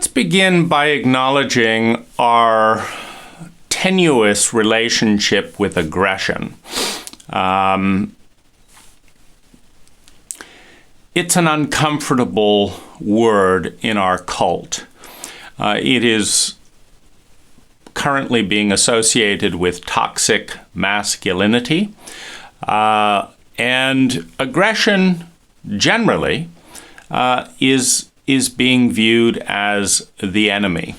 Let's begin by acknowledging our tenuous relationship with aggression. It's an uncomfortable word in our cult. It is currently being associated with toxic masculinity, and aggression generally is being viewed as the enemy.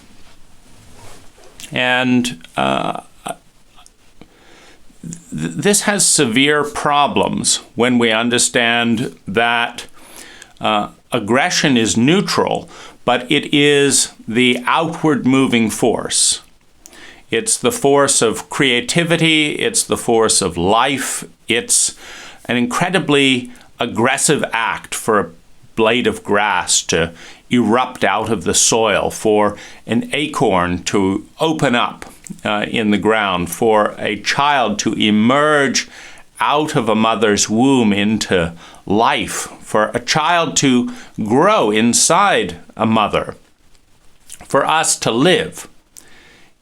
And this has severe problems when we understand that aggression is neutral, but it is the outward moving force. It's the force of creativity, it's the force of life, it's an incredibly aggressive act for a blade of grass to erupt out of the soil, for an acorn to open up in the ground, for a child to emerge out of a mother's womb into life, for a child to grow inside a mother, for us to live,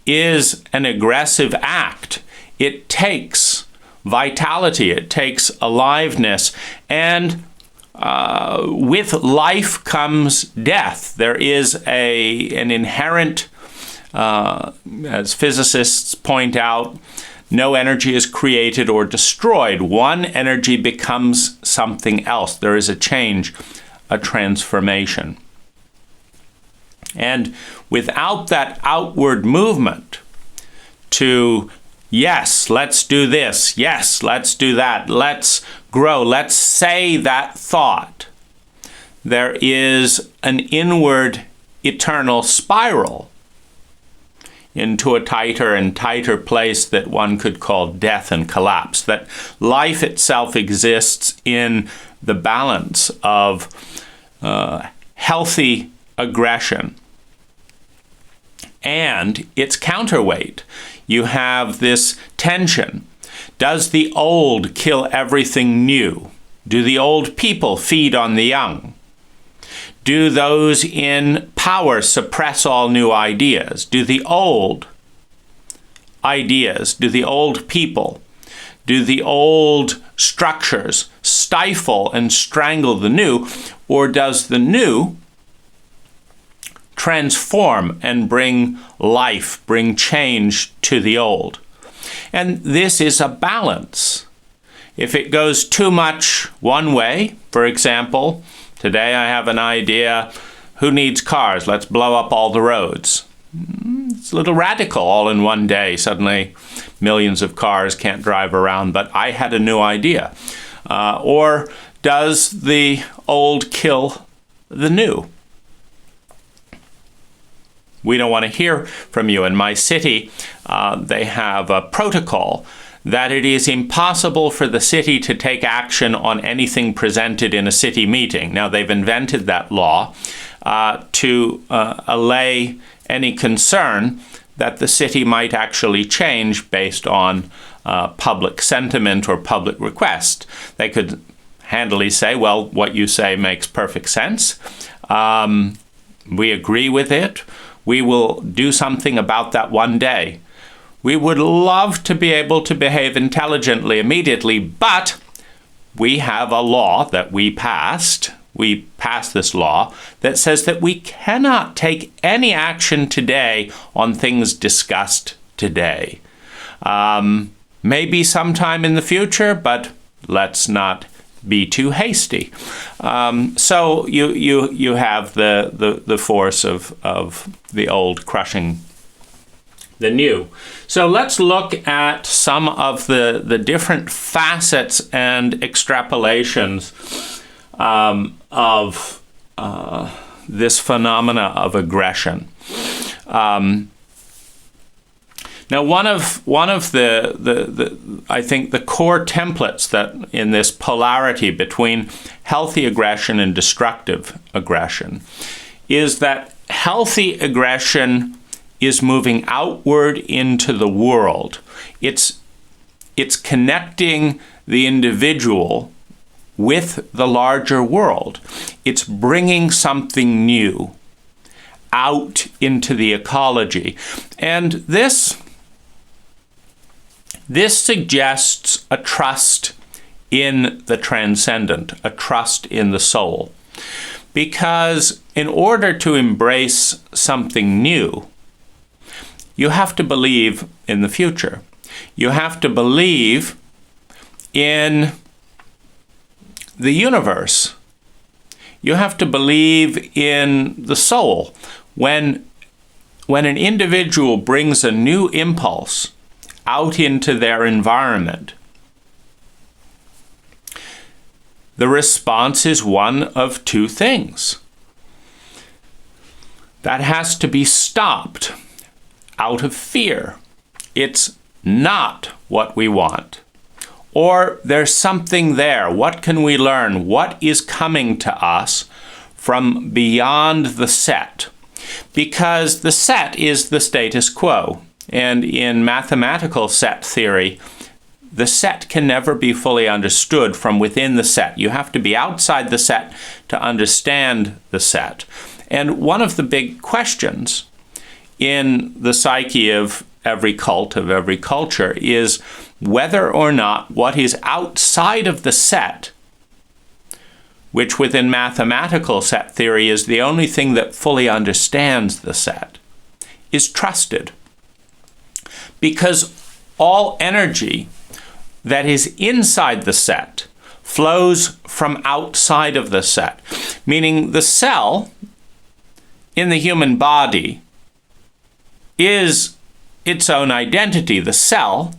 is an aggressive act. It takes vitality, it takes aliveness, and with life comes death. There is an inherent, as physicists point out, no energy is created or destroyed. One energy becomes something else. There is a change, a transformation. And without that outward movement to, yes, let's do this, yes, let's do that, let's grow, let's say that thought, there is an inward eternal spiral into a tighter and tighter place that one could call death and collapse, that life itself exists in the balance of healthy aggression and its counterweight. You have this tension. Does the old kill everything new? Do the old people feed on the young? Do those in power suppress all new ideas? Do the old ideas, do the old people, do the old structures stifle and strangle the new, or does the new transform and bring life, bring change to the old? And this is a balance. If it goes too much one way, for example, today I have an idea, who needs cars? Let's blow up all the roads. It's a little radical all in one day. Suddenly millions of cars can't drive around, but I had a new idea. Or does the old kill the new? We don't want to hear from you. In my city, they have a protocol that it is impossible for the city to take action on anything presented in a city meeting. Now, they've invented that law to allay any concern that the city might actually change based on public sentiment or public request. They could handily say, well, what you say makes perfect sense. We agree with it. We will do something about that one day. We would love to be able to behave intelligently immediately, but we have a law that we passed. We passed this law that says that we cannot take any action today on things discussed today. Maybe sometime in the future, but let's not be too hasty. So you have the force of the old crushing the new. So let's look at some of the different facets and extrapolations of this phenomena of aggression. Now, one of the I think the core templates that in this polarity between healthy aggression and destructive aggression is that healthy aggression is moving outward into the world. It's connecting the individual with the larger world. It's bringing something new out into the ecology. And this suggests a trust in the transcendent, a trust in the soul. Because in order to embrace something new, you have to believe in the future. You have to believe in the universe. You have to believe in the soul. When an individual brings a new impulse out into their environment, the response is one of two things. That has to be stopped out of fear. It's not what we want. Or there's something there. What can we learn? What is coming to us from beyond the set? Because the set is the status quo. And in mathematical set theory, the set can never be fully understood from within the set. You have to be outside the set to understand the set. And one of the big questions in the psyche of every cult, of every culture, is whether or not what is outside of the set, which within mathematical set theory is the only thing that fully understands the set, is trusted. Because all energy that is inside the set flows from outside of the set, meaning the cell in the human body is its own identity. The cell,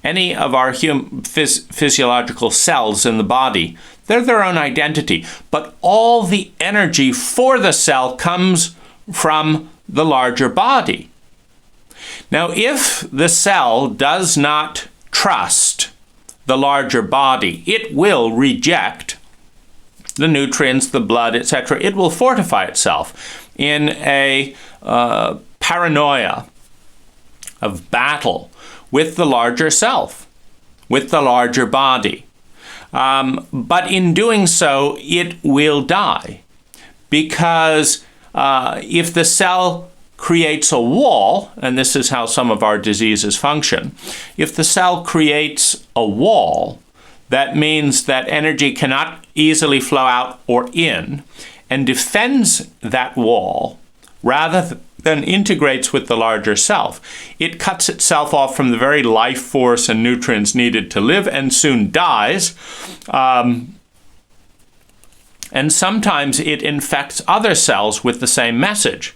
any of our physiological cells in the body, they're their own identity. But all the energy for the cell comes from the larger body. Now, if the cell does not trust the larger body, it will reject the nutrients, the blood, etc. It will fortify itself in a paranoia of battle with the larger self, with the larger body. But in doing so, it will die. Because if the cell creates a wall, and this is how some of our diseases function, if the cell creates a wall, that means that energy cannot easily flow out or in, and defends that wall rather than integrates with the larger self. It cuts itself off from the very life force and nutrients needed to live and soon dies. And sometimes it infects other cells with the same message.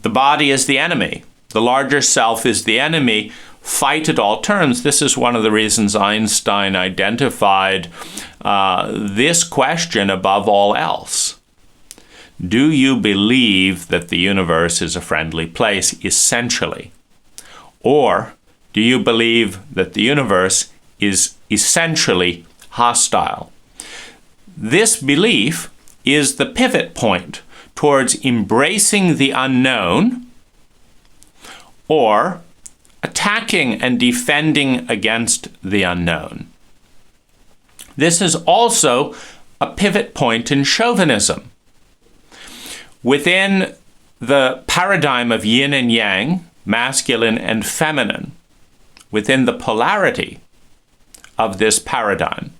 The body is the enemy. The larger self is the enemy. Fight at all terms. This is one of the reasons Einstein identified this question above all else. Do you believe that the universe is a friendly place, essentially? Or do you believe that the universe is essentially hostile? This belief is the pivot point towards embracing the unknown or attacking and defending against the unknown. This is also a pivot point in chauvinism. Within the paradigm of yin and yang, masculine and feminine, within the polarity of this paradigm,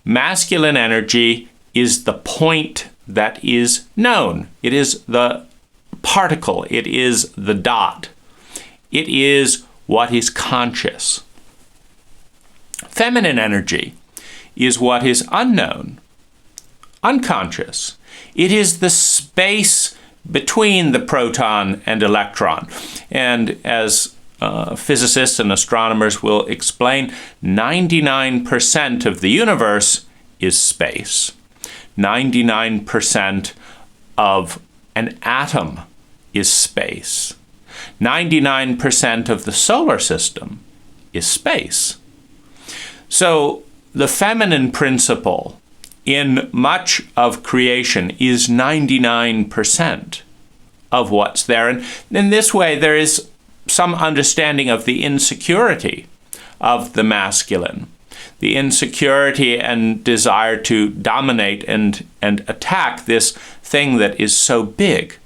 masculine energy is the point that is known. It is the particle. It is the dot. It is what is conscious. Feminine energy is what is unknown, unconscious. It is the space between the proton and electron. And as physicists and astronomers will explain, 99% of the universe is space. 99% of an atom is space. 99% of the solar system is space. So the feminine principle in much of creation is 99% of what's there. And in this way, there is some understanding of the insecurity of the masculine. the insecurity and desire to dominate and attack this thing that is so big.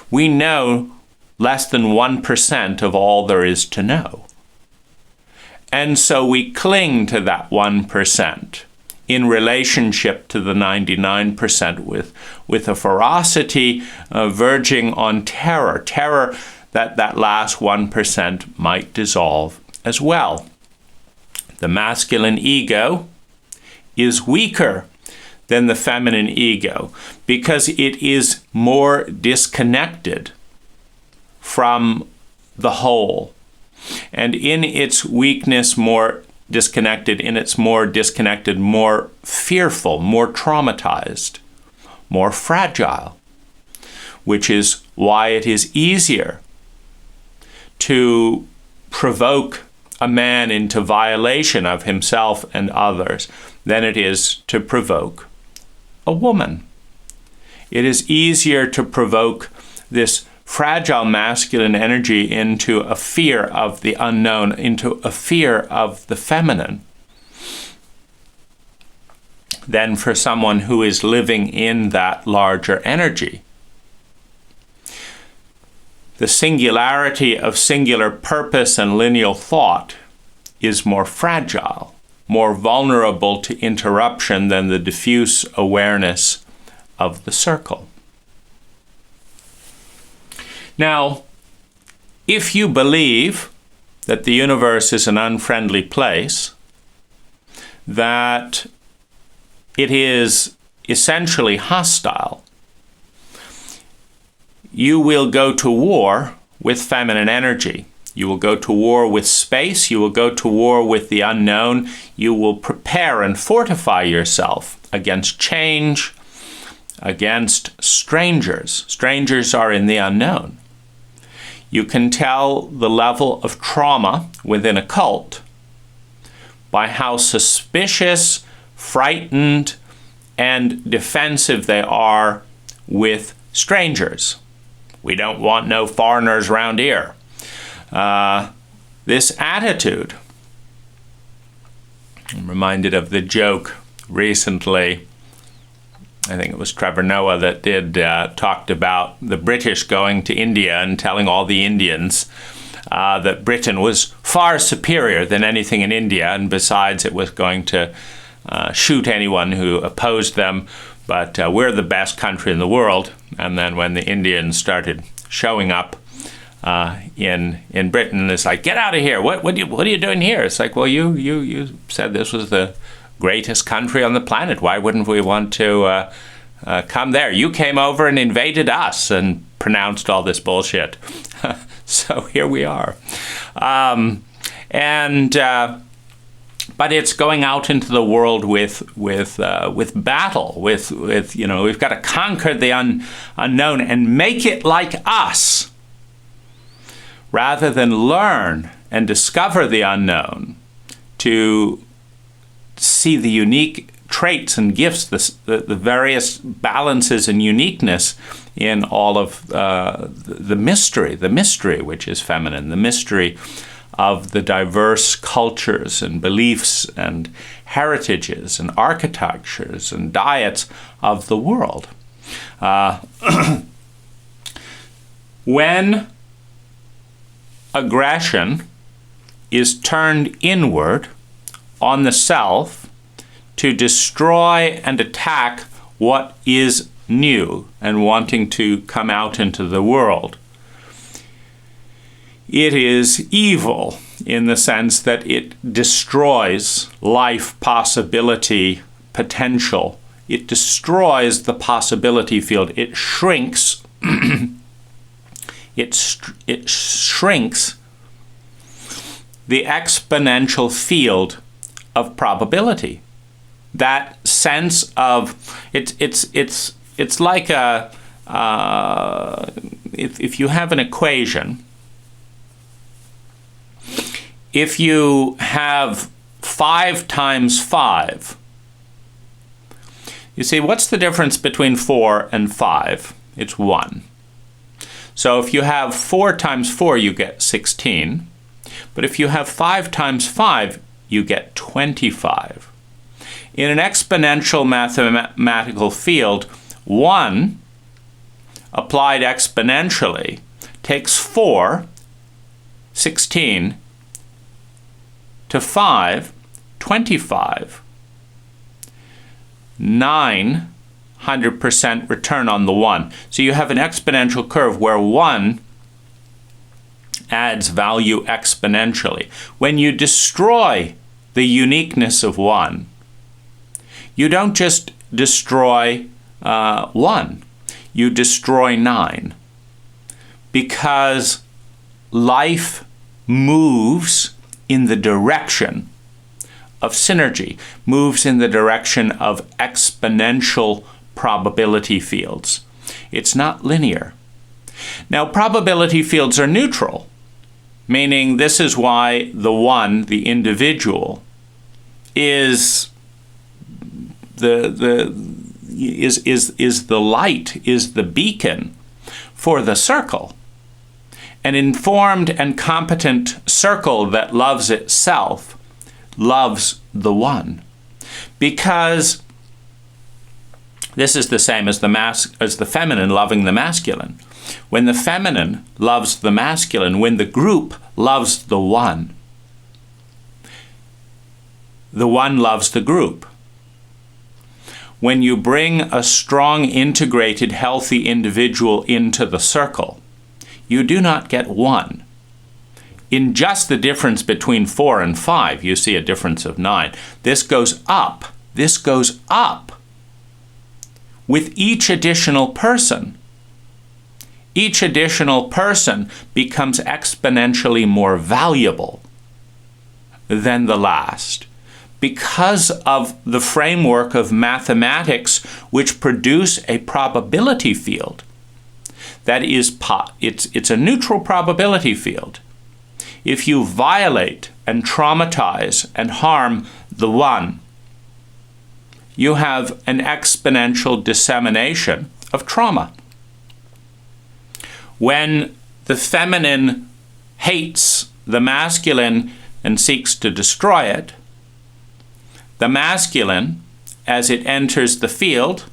We know less than 1% of all there is to know. And so we cling to that 1% in relationship to the 99% with a ferocity verging on terror. Terror that last 1% might dissolve as well. The masculine ego is weaker than the feminine ego because it is more disconnected from the whole. And in its weakness, more disconnected, more fearful, more traumatized, more fragile, which is why it is easier to provoke a man into violation of himself and others than it is to provoke a woman. It is easier to provoke this fragile masculine energy into a fear of the unknown, into a fear of the feminine, than for someone who is living in that larger energy. The singularity of singular purpose and lineal thought is more fragile, more vulnerable to interruption than the diffuse awareness of the circle. Now, if you believe that the universe is an unfriendly place, that it is essentially hostile, you will go to war with feminine energy. You will go to war with space. You will go to war with the unknown. You will prepare and fortify yourself against change, against strangers. Strangers are in the unknown. You can tell the level of trauma within a cult by how suspicious, frightened, and defensive they are with strangers. We don't want no foreigners around here. This attitude, I'm reminded of the joke recently, I think it was Trevor Noah that talked about the British going to India and telling all the Indians that Britain was far superior than anything in India, and besides it was going to shoot anyone who opposed them, but we're the best country in the world. And then when the Indians started showing up in Britain, it's like, get out of here, what are you doing here? It's like, well, you said this was the greatest country on the planet. Why wouldn't we want to come there? You came over and invaded us and pronounced all this bullshit. So here we are. But it's going out into the world with battle, with we've got to conquer the unknown and make it like us, rather than learn and discover the unknown, to see the unique traits and gifts, the various balances and uniqueness in all of the mystery which is feminine, the mystery of the diverse cultures and beliefs and heritages and architectures and diets of the world. When aggression is turned inward on the self to destroy and attack what is new and wanting to come out into the world, it is evil in the sense that it destroys life, possibility, potential. It destroys the possibility field. It shrinks. It shrinks the exponential field of probability. That sense of it's like a if you have an equation. If you have 5 times 5, you see, what's the difference between 4 and 5? It's 1. So if you have 4 times 4, you get 16. But if you have 5 times 5, you get 25. In an exponential mathematical field, 1 applied exponentially takes 4, 16, to 5, 25. 900% return on the 1. So you have an exponential curve where 1 adds value exponentially. When you destroy the uniqueness of 1, you don't just destroy 1, you destroy 9. Because life moves in the direction of synergy, moves in the direction of exponential probability fields. It's not linear. Now, probability fields are neutral, meaning this is why the one, the individual, is the light, is the beacon for the circle. An informed and competent circle that loves itself loves the one. Because this is the same as the feminine loving the masculine. When the feminine loves the masculine, when the group loves the one loves the group. When you bring a strong, integrated, healthy individual into the circle, you do not get 1. In just the difference between 4 and 5, you see a difference of 9. This goes up. This goes up with each additional person. Each additional person becomes exponentially more valuable than the last because of the framework of mathematics which produce a probability field. That is, it's a neutral probability field. If you violate and traumatize and harm the one, you have an exponential dissemination of trauma. When the feminine hates the masculine and seeks to destroy it, the masculine, as it enters the field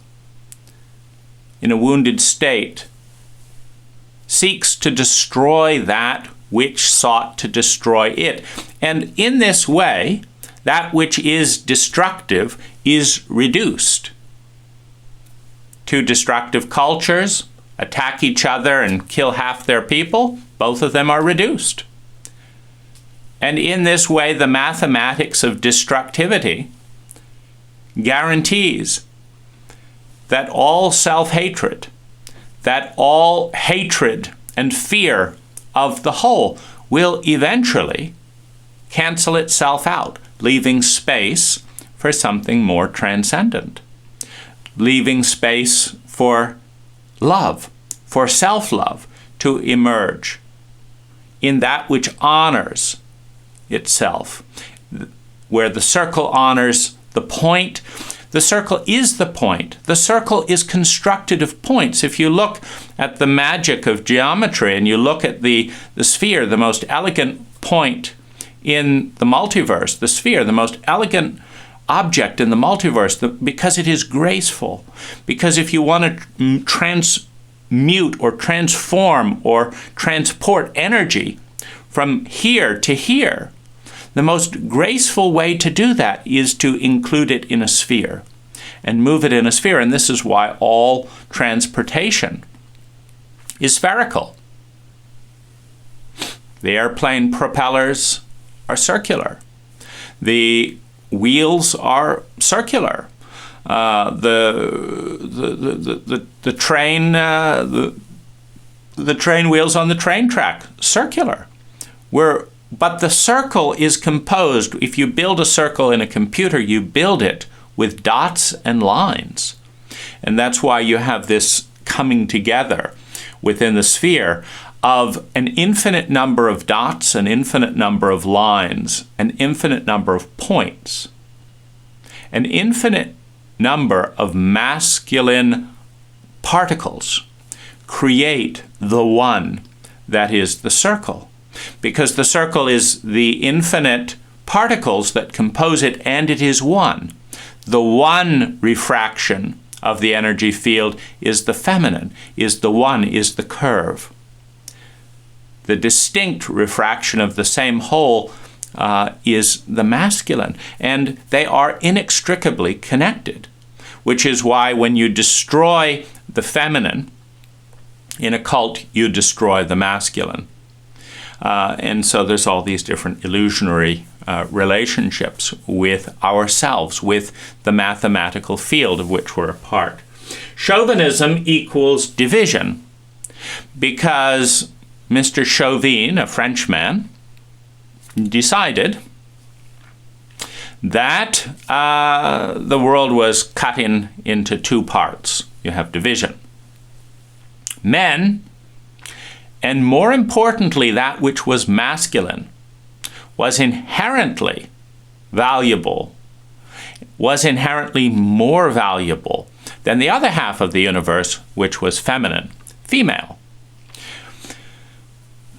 in a wounded state, seeks to destroy that which sought to destroy it. And in this way, that which is destructive is reduced. Two destructive cultures attack each other and kill half their people. Both of them are reduced. And in this way, the mathematics of destructivity guarantees that all self-hatred, that all hatred and fear of the whole will eventually cancel itself out, leaving space for something more transcendent, leaving space for love, for self-love to emerge in that which honors itself, where the circle honors the point. The circle is the point. The circle is constructed of points. If you look at the magic of geometry and you look at the sphere, the most elegant point in the multiverse, the sphere, the most elegant object in the multiverse, because it is graceful. Because if you want to transmute or transform or transport energy from here to here, the most graceful way to do that is to include it in a sphere and move it in a sphere. And this is why all transportation is spherical. The airplane propellers are circular. The wheels are circular. The train wheels on the train track, circular. But the circle is composed. If you build a circle in a computer, you build it with dots and lines. And that's why you have this coming together within the sphere of an infinite number of dots, an infinite number of lines, an infinite number of points, an infinite number of masculine particles create the one that is the circle. Because the circle is the infinite particles that compose it, and it is one. The one refraction of the energy field is the feminine, is the one, is the curve. The distinct refraction of the same whole is the masculine, and they are inextricably connected, which is why when you destroy the feminine in a cult, you destroy the masculine. And so there's all these different illusionary relationships with ourselves, with the mathematical field of which we're a part. Chauvinism equals division, because Mr. Chauvin, a Frenchman, decided that the world was cut into two parts. You have division. Men, and more importantly, that which was masculine, was inherently valuable, was inherently more valuable than the other half of the universe, which was feminine, female.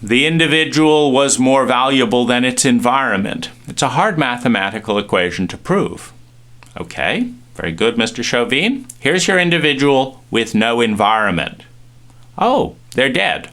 The individual was more valuable than its environment. It's a hard mathematical equation to prove. Okay, very good, Mr. Chauvin. Here's your individual with no environment. Oh, they're dead.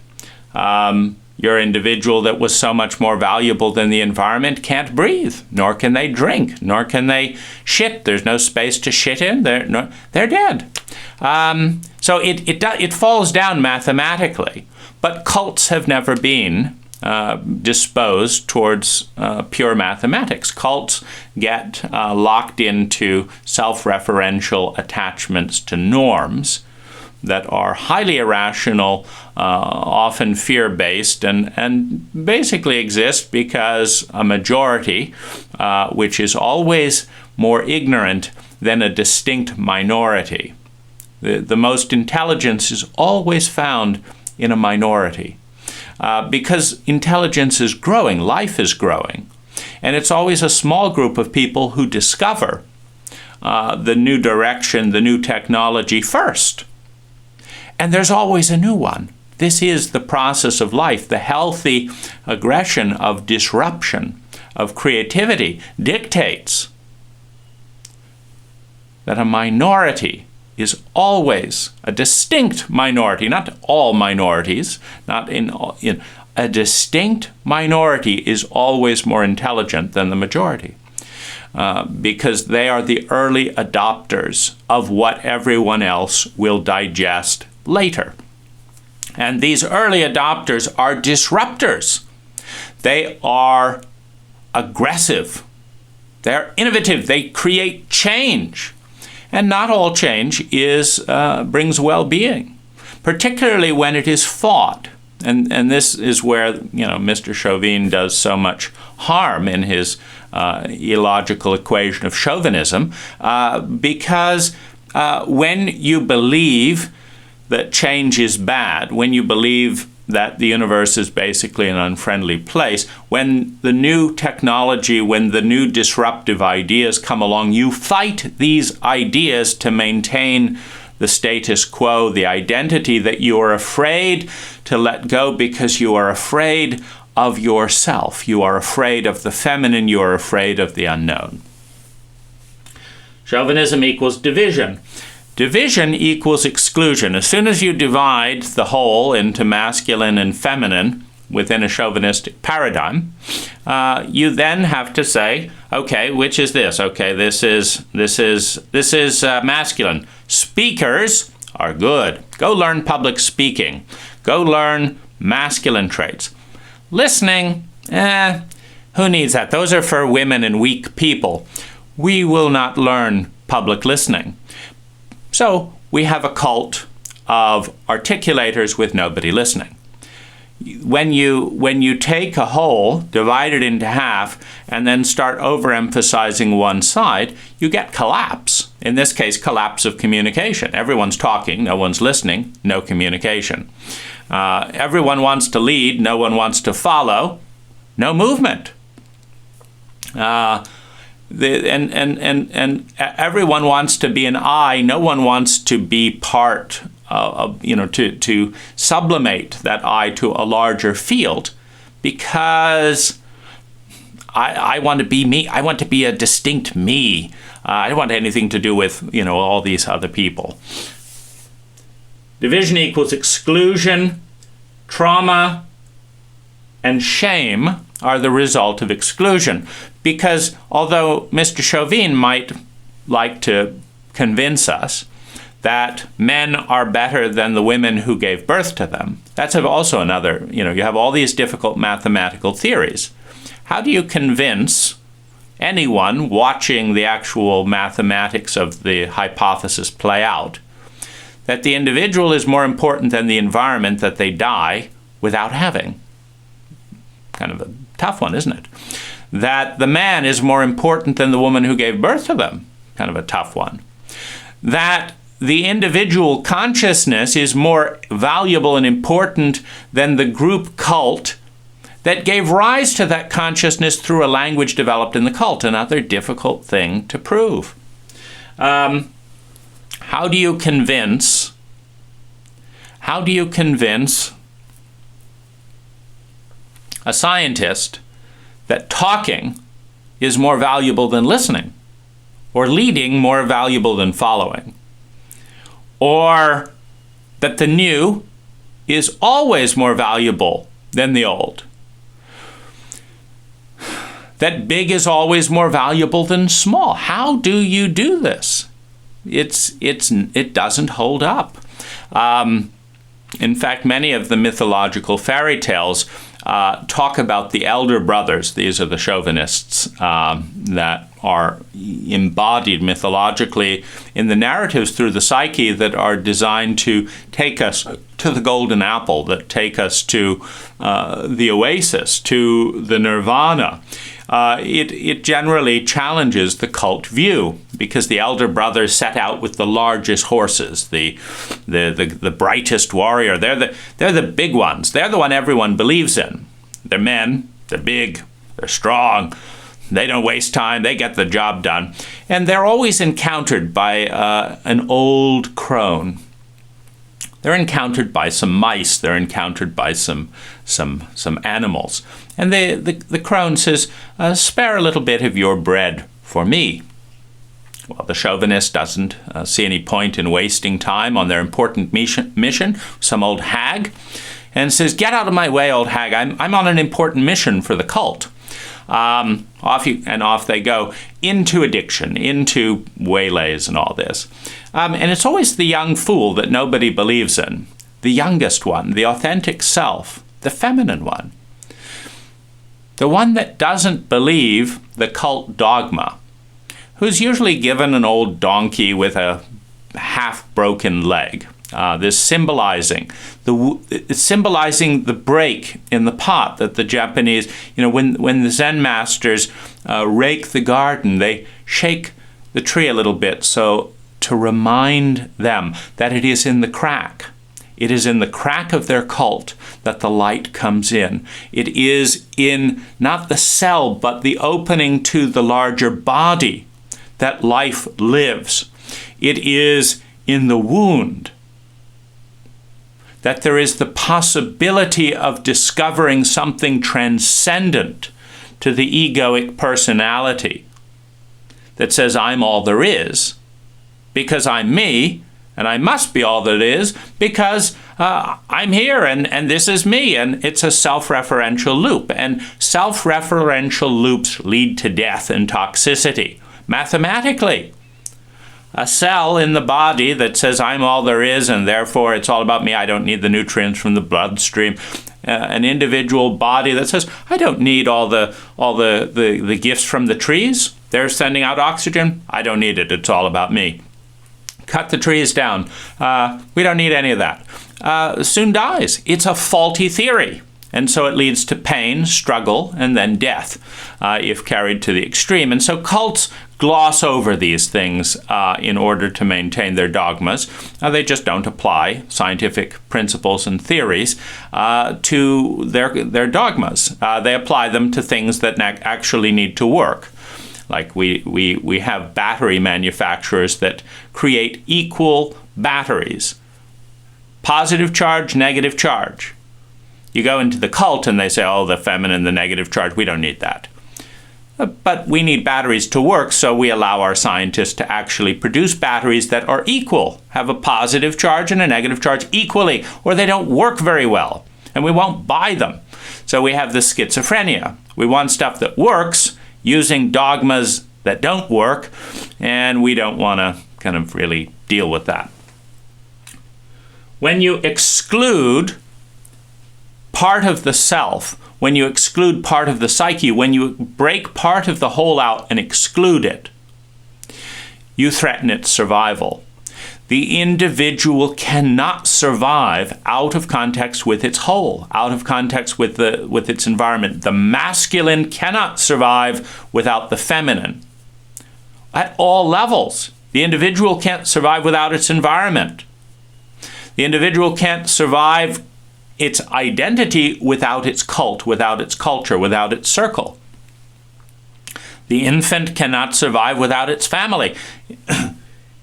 Your individual that was so much more valuable than the environment can't breathe, nor can they drink, nor can they shit. There's no space to shit in. They're dead. So it falls down mathematically. But cults have never been disposed towards pure mathematics. Cults get locked into self-referential attachments to norms that are highly irrational, often fear-based, and basically exist because a majority, which is always more ignorant than a distinct minority. The most intelligence is always found in a minority, because intelligence is growing, life is growing, and it's always a small group of people who discover the new direction, the new technology first. And there's always a new one. This is the process of life. The healthy aggression of disruption, of creativity, dictates that a minority is always a distinct minority, not all minorities, not in a distinct minority is always more intelligent than the majority, because they are the early adopters of what everyone else will digest later. And these early adopters are disruptors. They are aggressive. They're innovative. They create change. And not all change brings well-being, particularly when it is fought. And this is where Mr. Chauvin does so much harm in his illogical equation of chauvinism, because when you believe that change is bad, when you believe that the universe is basically an unfriendly place, when the new technology, when the new disruptive ideas come along, you fight these ideas to maintain the status quo, the identity that you are afraid to let go because you are afraid of yourself. You are afraid of the feminine. You are afraid of the unknown. Chauvinism equals division. Division equals exclusion. As soon as you divide the whole into masculine and feminine within a chauvinistic paradigm, you then have to say, okay, which is this? Okay, this is masculine. Speakers are good. Go learn public speaking. Go learn masculine traits. Listening, who needs that? Those are for women and weak people. We will not learn public listening. So we have a cult of articulators with nobody listening. When you take a whole, divide it into half, and then start overemphasizing one side, you get collapse. In this case, collapse of communication. Everyone's talking, no one's listening, no communication. Everyone wants to lead, no one wants to follow, no movement. And everyone wants to be an I. No one wants to be part of, to sublimate that I to a larger field, because I want to be me. I want to be a distinct me. I don't want anything to do with, all these other people. Division equals exclusion, trauma, and shame are the result of exclusion. Because although Mr. Chauvin might like to convince us that men are better than the women who gave birth to them, that's also another, you have all these difficult mathematical theories. How do you convince anyone watching the actual mathematics of the hypothesis play out that the individual is more important than the environment that they die without having? Kind of a tough one, isn't it? That the man is more important than the woman who gave birth to them. Kind of a tough one. That the individual consciousness is more valuable and important than the group cult that gave rise to that consciousness through a language developed in the cult. Another difficult thing to prove. How do you convince a scientist that talking is more valuable than listening, or leading more valuable than following, or that the new is always more valuable than the old, that big is always more valuable than small? How do you do this? It doesn't hold up. In fact, many of the mythological fairy tales talk about the elder brothers. These are the chauvinists that are embodied mythologically in the narratives through the psyche that are designed to take us to the golden apple, that take us to the oasis, to the nirvana. It generally challenges the cult view, because the elder brothers set out with the largest horses, the brightest warrior. They're the big ones. They're the one everyone believes in. They're men. They're big. They're strong. They don't waste time. They get the job done. And they're always encountered by an old crone. They're encountered by some mice. They're encountered by some animals. And the crone says, spare a little bit of your bread for me. Well, the chauvinist doesn't see any point in wasting time on their important mission, some old hag, and says, get out of my way, old hag. I'm on an important mission for the cult. Off they go into addiction, into waylays and all this. And it's always the young fool that nobody believes in, the youngest one, the authentic self, the feminine one, the one that doesn't believe the cult dogma, who's usually given an old donkey with a half-broken leg. This symbolizing the break in the pot that the Japanese, when the Zen masters rake the garden, they shake the tree a little bit so to remind them that it is in the crack. It is in the crack of their cult that the light comes in. It is in not the cell, but the opening to the larger body that life lives. It is in the wound that there is the possibility of discovering something transcendent to the egoic personality that says, I'm all there is, because I'm me, and I must be all that is because I'm here and this is me. And it's a self-referential loop. And self-referential loops lead to death and toxicity. Mathematically, a cell in the body that says I'm all there is and therefore it's all about me, I don't need the nutrients from the bloodstream. An individual body that says I don't need all the gifts from the trees. They're sending out oxygen. I don't need it. It's all about me. Cut the trees down. We don't need any of that. Soon dies. It's a faulty theory. And so it leads to pain, struggle, and then death if carried to the extreme. And so cults gloss over these things in order to maintain their dogmas. They just don't apply scientific principles and theories to their dogmas. They apply them to things that actually need to work. Like we have battery manufacturers that create equal batteries. Positive charge, negative charge. You go into the cult and they say, oh, the feminine, the negative charge, we don't need that. But we need batteries to work, so we allow our scientists to actually produce batteries that are equal, have a positive charge and a negative charge equally, or they don't work very well, and we won't buy them. So we have this schizophrenia. We want stuff that works using dogmas that don't work, and we don't want to kind of really deal with that. When you exclude part of the self, when you exclude part of the psyche, when you break part of the whole out and exclude it, you threaten its survival. The individual cannot survive out of context with its whole, out of context with its environment. The masculine cannot survive without the feminine. At all levels, the individual can't survive without its environment. The individual can't survive its identity without its cult, without its culture, without its circle. The infant cannot survive without its family.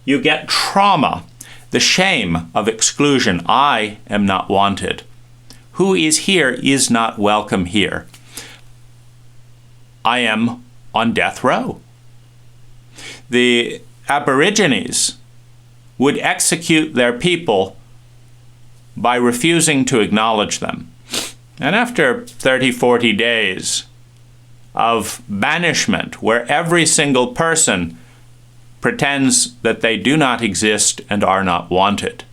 You get trauma, the shame of exclusion. I am not wanted. Who is here is not welcome here. I am on death row. The Aborigines would execute their people by refusing to acknowledge them. And after 30, 40 days of banishment, where every single person pretends that they do not exist and are not wanted,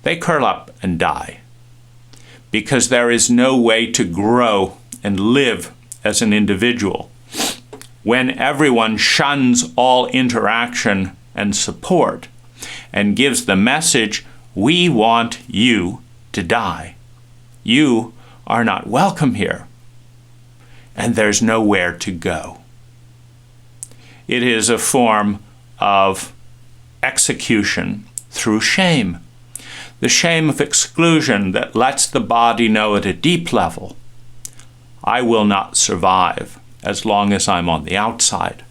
they curl up and die, because there is no way to grow and live as an individual when everyone shuns all interaction and support and gives the message, we want you to die. You are not welcome here, and there's nowhere to go. It is a form of execution through shame. The shame of exclusion that lets the body know at a deep level, I will not survive as long as I'm on the outside.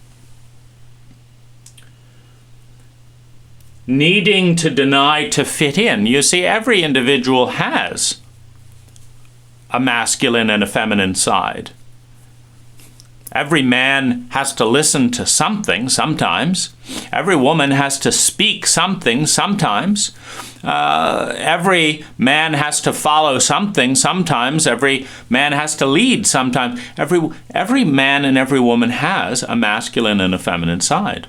Needing to deny to fit in. You see, every individual has a masculine and a feminine side. Every man has to listen to something sometimes. Every woman has to speak something sometimes. Every man has to follow something sometimes. Every man has to lead sometimes. Every man and every woman has a masculine and a feminine side.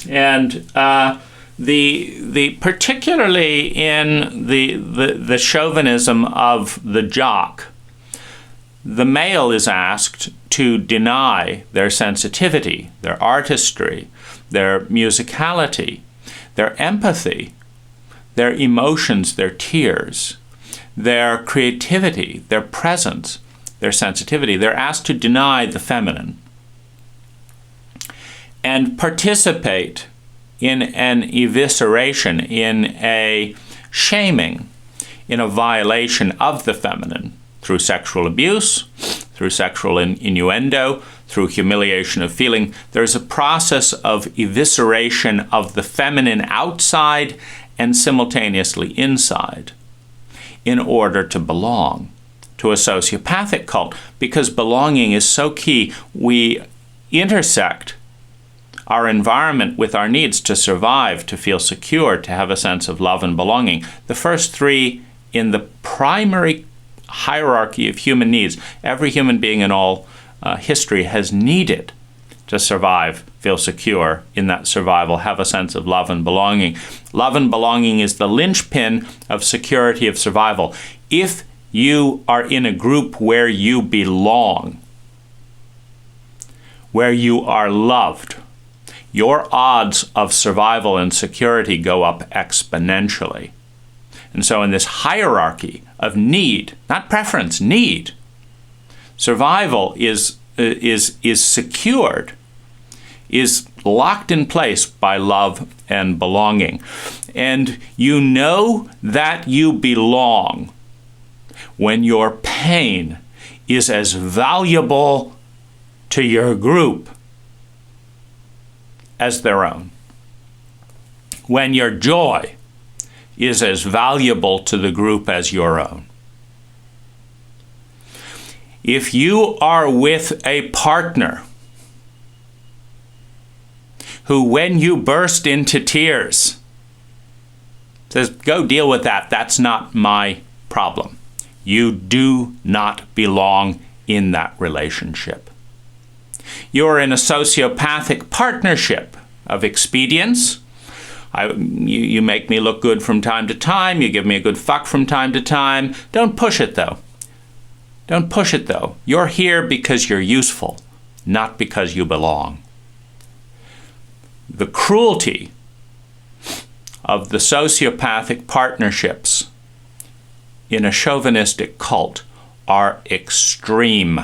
And the particularly in the chauvinism of the jock, the male is asked to deny their sensitivity, their artistry, their musicality, their empathy, their emotions, their tears, their creativity, their presence, their sensitivity. They're asked to deny the feminine and participate in an evisceration, in a shaming, in a violation of the feminine through sexual abuse, through sexual innuendo, through humiliation of feeling. There's a process of evisceration of the feminine outside and simultaneously inside in order to belong to a sociopathic cult, because belonging is so key. We intersect our environment with our needs to survive, to feel secure, to have a sense of love and belonging. The first three in the primary hierarchy of human needs, every human being in all history has needed to survive, feel secure in that survival, have a sense of love and belonging. Love and belonging is the linchpin of security of survival. If you are in a group where you belong, where you are loved, your odds of survival and security go up exponentially. And so in this hierarchy of need, not preference, need, survival is secured, is locked in place by love and belonging. And you know that you belong when your pain is as valuable to your group as their own. When your joy is as valuable to the group as your own. If you are with a partner who, when you burst into tears, says, go deal with that, that's not my problem, you do not belong in that relationship. You're in a sociopathic partnership of expedience. You make me look good from time to time. You give me a good fuck from time to time. Don't push it, though. Don't push it, though. You're here because you're useful, not because you belong. The cruelty of the sociopathic partnerships in a chauvinistic cult are extreme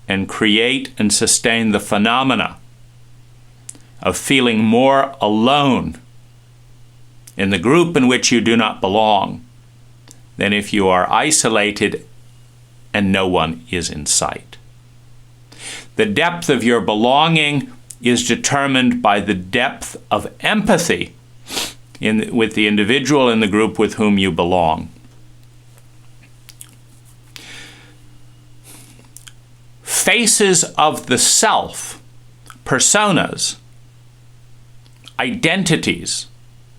and create and sustain the phenomena of feeling more alone in the group in which you do not belong than if you are isolated and no one is in sight. The depth of your belonging is determined by the depth of empathy with the individual in the group with whom you belong. Faces of the self, personas, identities,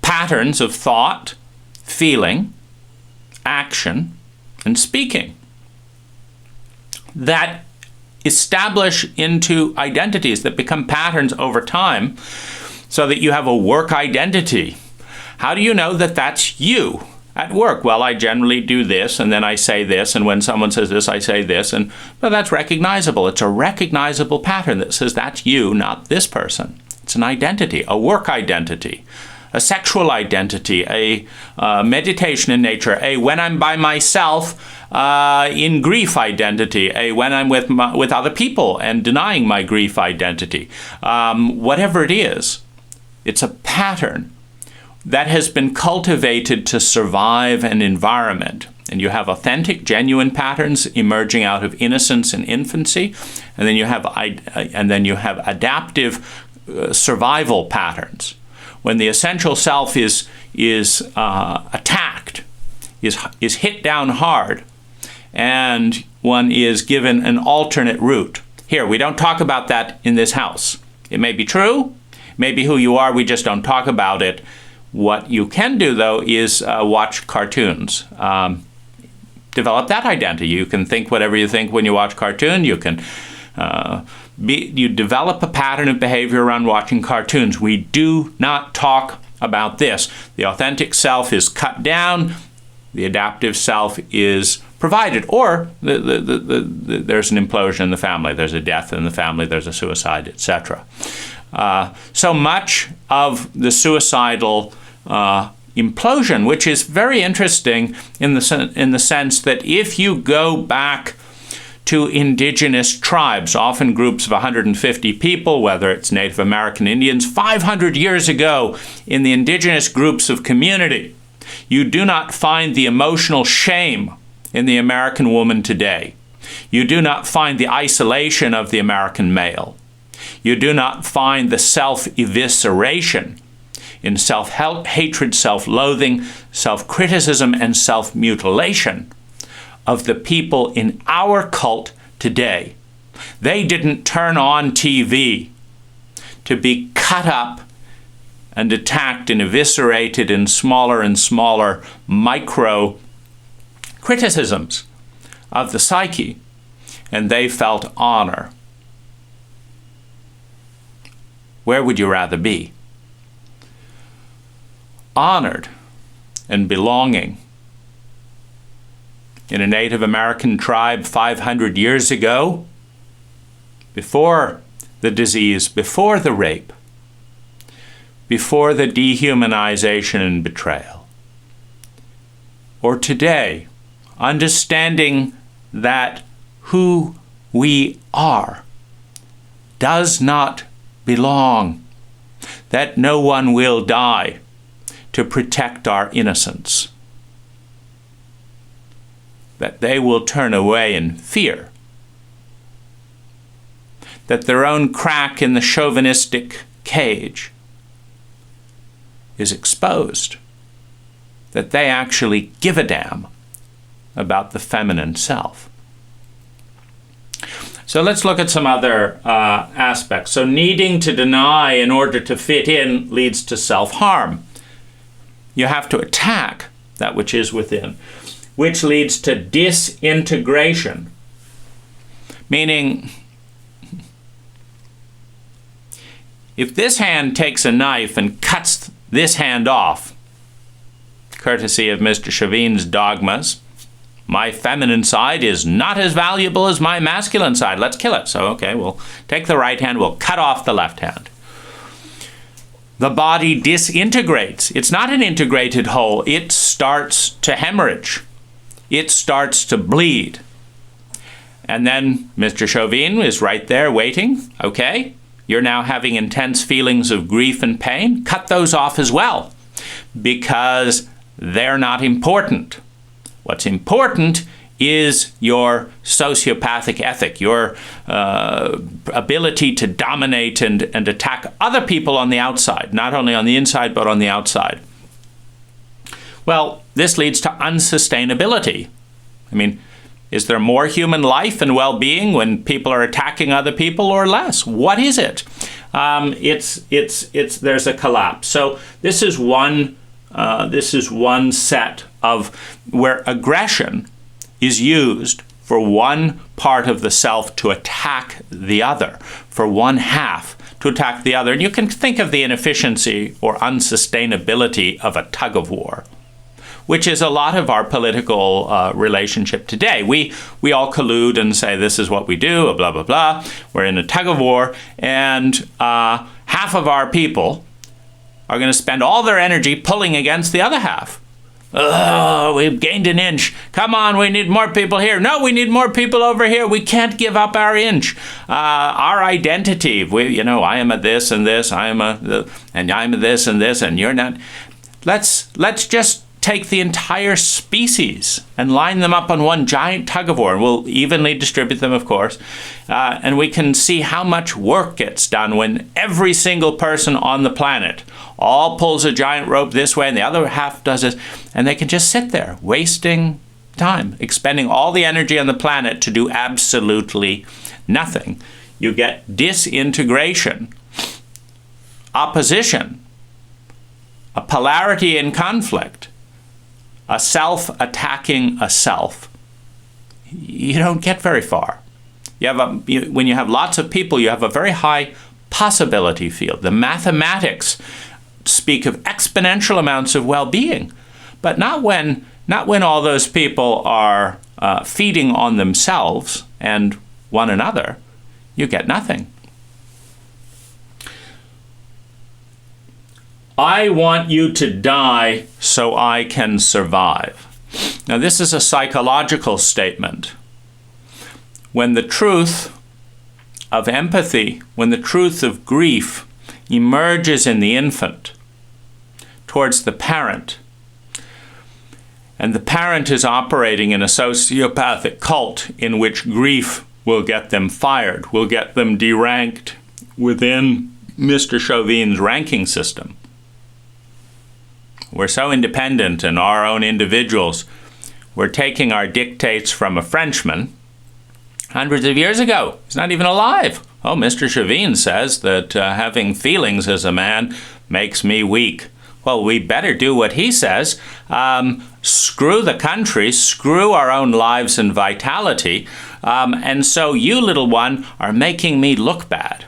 patterns of thought, feeling, action, and speaking that establish into identities that become patterns over time so that you have a work identity. How do you know that that's you at work? Well, I generally do this, and then I say this, and when someone says this, I say this, and well, that's recognizable. It's a recognizable pattern that says that's you, not this person. It's an identity, a work identity, a sexual identity, a meditation in nature, a when I'm by myself in grief identity, a when I'm with other people and denying my grief identity. Whatever it is, it's a pattern that has been cultivated to survive an environment. And you have authentic, genuine patterns emerging out of innocence and infancy, and then you have adaptive survival patterns. When the essential self is attacked, is hit down hard, and one is given an alternate route. Here, we don't talk about that in this house. It may be true, may be who you are, we just don't talk about it. What you can do, though, is watch cartoons. Develop that identity. You can think whatever you think when you watch cartoon. You can you develop a pattern of behavior around watching cartoons. We do not talk about this. The authentic self is cut down. The adaptive self is provided. Or there's an implosion in the family. There's a death in the family. There's a suicide, etc. So much of the suicidal implosion, which is very interesting in the sense that if you go back to indigenous tribes, often groups of 150 people, whether it's Native American Indians, 500 years ago in the indigenous groups of community, you do not find the emotional shame in the American woman today. You do not find the isolation of the American male. You do not find the self-evisceration in self-hatred, self-loathing, self-criticism, and self-mutilation of the people in our cult today. They didn't turn on TV to be cut up and attacked and eviscerated in smaller and smaller micro criticisms of the psyche, and they felt honor. Where would you rather be? Honored and belonging in a Native American tribe 500 years ago, before the disease, before the rape, before the dehumanization and betrayal. Or today, understanding that who we are does not belong, that no one will die to protect our innocence, that they will turn away in fear, that their own crack in the chauvinistic cage is exposed, that they actually give a damn about the feminine self. So let's look at some other aspects. So needing to deny in order to fit in leads to self-harm. You have to attack that which is within, which leads to disintegration, meaning if this hand takes a knife and cuts this hand off, courtesy of Mr. Chavin's dogmas, my feminine side is not as valuable as my masculine side. Let's kill it. So, okay, we'll take the right hand, we'll cut off the left hand. The body disintegrates. It's not an integrated whole. It starts to hemorrhage. It starts to bleed. And then Mr. Chauvin is right there waiting. Okay, you're now having intense feelings of grief and pain. Cut those off as well, because they're not important. What's important is your sociopathic ethic, your ability to dominate and attack other people on the outside, not only on the inside, but on the outside. Well, this leads to unsustainability. I mean, is there more human life and well-being when people are attacking other people, or less? What is it? There's a collapse. So this is one set of where aggression is used for one part of the self to attack the other, for one half to attack the other. And you can think of the inefficiency or unsustainability of a tug of war, which is a lot of our political relationship today. We all collude and say this is what we do, blah, blah, blah. We're in a tug of war, and half of our people are going to spend all their energy pulling against the other half. Oh, we've gained an inch. Come on, we need more people here. No, we need more people over here. We can't give up our inch. Our identity, I am a this and this, and I'm a this and this, and you're not. Let's just take the entire species and line them up on one giant tug of war. We'll evenly distribute them, of course. And we can see how much work gets done when every single person on the planet all pulls a giant rope this way and the other half does it. And they can just sit there wasting time, expending all the energy on the planet to do absolutely nothing. You get disintegration, opposition, a polarity in conflict, a self attacking a self. You don't get very far. When you have lots of people, you have a very high possibility field. The mathematics speak of exponential amounts of well-being, but not when all those people are feeding on themselves and one another. You get nothing. I want you to die so I can survive. Now, this is a psychological statement. When the truth of empathy, when the truth of grief emerges in the infant towards the parent, and the parent is operating in a sociopathic cult in which grief will get them fired, will get them deranked within Mr. Chauvin's ranking system. We're so independent and our own individuals. We're taking our dictates from a Frenchman hundreds of years ago. He's not even alive. Oh, Mr. Chauvin says that having feelings as a man makes me weak. Well, we better do what he says. Screw the country, screw our own lives and vitality. And so you, little one, are making me look bad.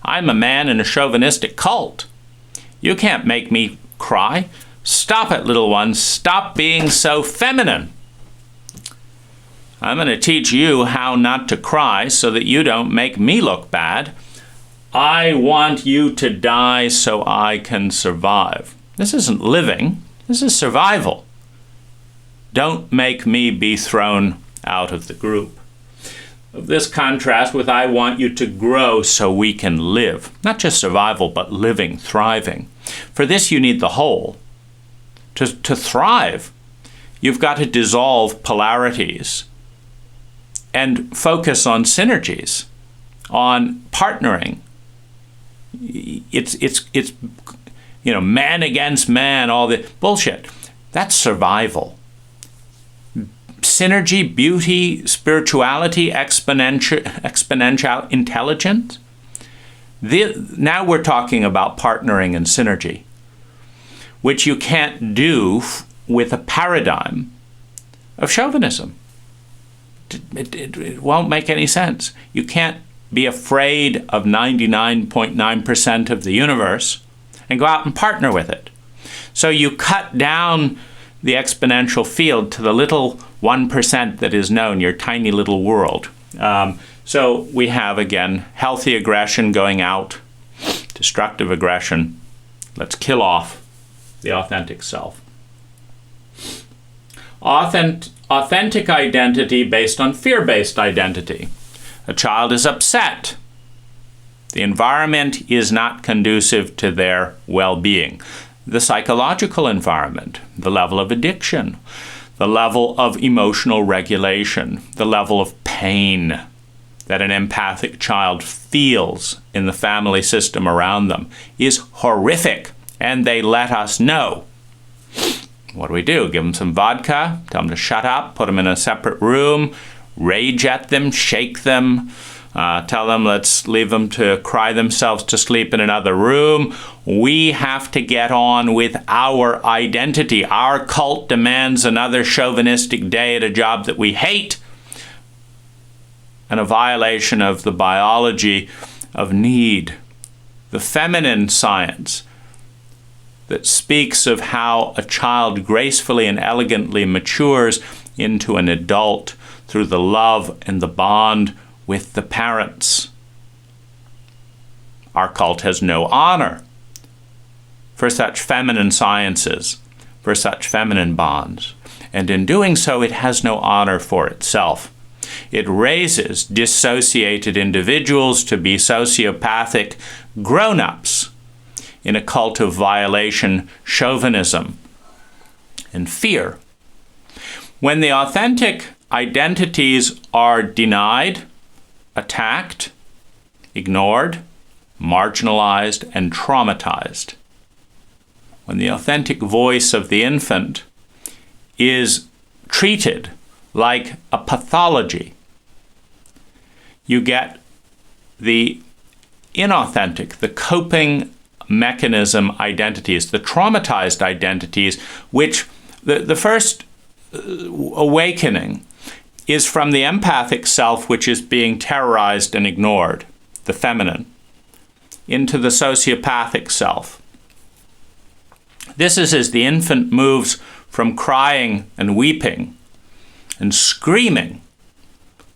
I'm a man in a chauvinistic cult. You can't make me cry. Stop it, little one. Stop being so feminine. I'm going to teach you how not to cry so that you don't make me look bad. I want you to die so I can survive. This isn't living. This is survival. Don't make me be thrown out of the group. This contrast with I want you to grow so we can live. Not just survival, but living, thriving. For this, you need the whole. To thrive, you've got to dissolve polarities and focus on synergies, on partnering. It's man against man, all the bullshit. That's survival. synergy, beauty, spirituality, exponential intelligence. Now we're talking about partnering and synergy, which you can't do with a paradigm of chauvinism. It won't make any sense. You can't be afraid of 99.9% of the universe and go out and partner with it. So you cut down the exponential field to the little 1% that is known, your tiny little world. So we have, again, healthy aggression going out, destructive aggression. Let's kill off the authentic self. Authentic identity based on fear-based identity. A child is upset. The environment is not conducive to their well-being. The psychological environment, the level of addiction, the level of emotional regulation, the level of pain that an empathic child feels in the family system around them is horrific, and they let us know. What do? Give them some vodka, tell them to shut up, put them in a separate room, rage at them, shake them, tell them let's leave them to cry themselves to sleep in another room. We have to get on with our identity. Our cult demands another chauvinistic day at a job that we hate, and a violation of the biology of need. The feminine science that speaks of how a child gracefully and elegantly matures into an adult through the love and the bond with the parents. Our cult has no honor for such feminine sciences, for such feminine bonds. And in doing so, it has no honor for itself. It raises dissociated individuals to be sociopathic grown-ups in a cult of violation, chauvinism, and fear. When the authentic identities are denied, attacked, ignored, marginalized, and traumatized, when the authentic voice of the infant is treated like a pathology, you get the inauthentic, the coping mechanism identities, the traumatized identities, which the first awakening is from the empathic self, which is being terrorized and ignored, the feminine, into the sociopathic self. This is as the infant moves from crying and weeping and screaming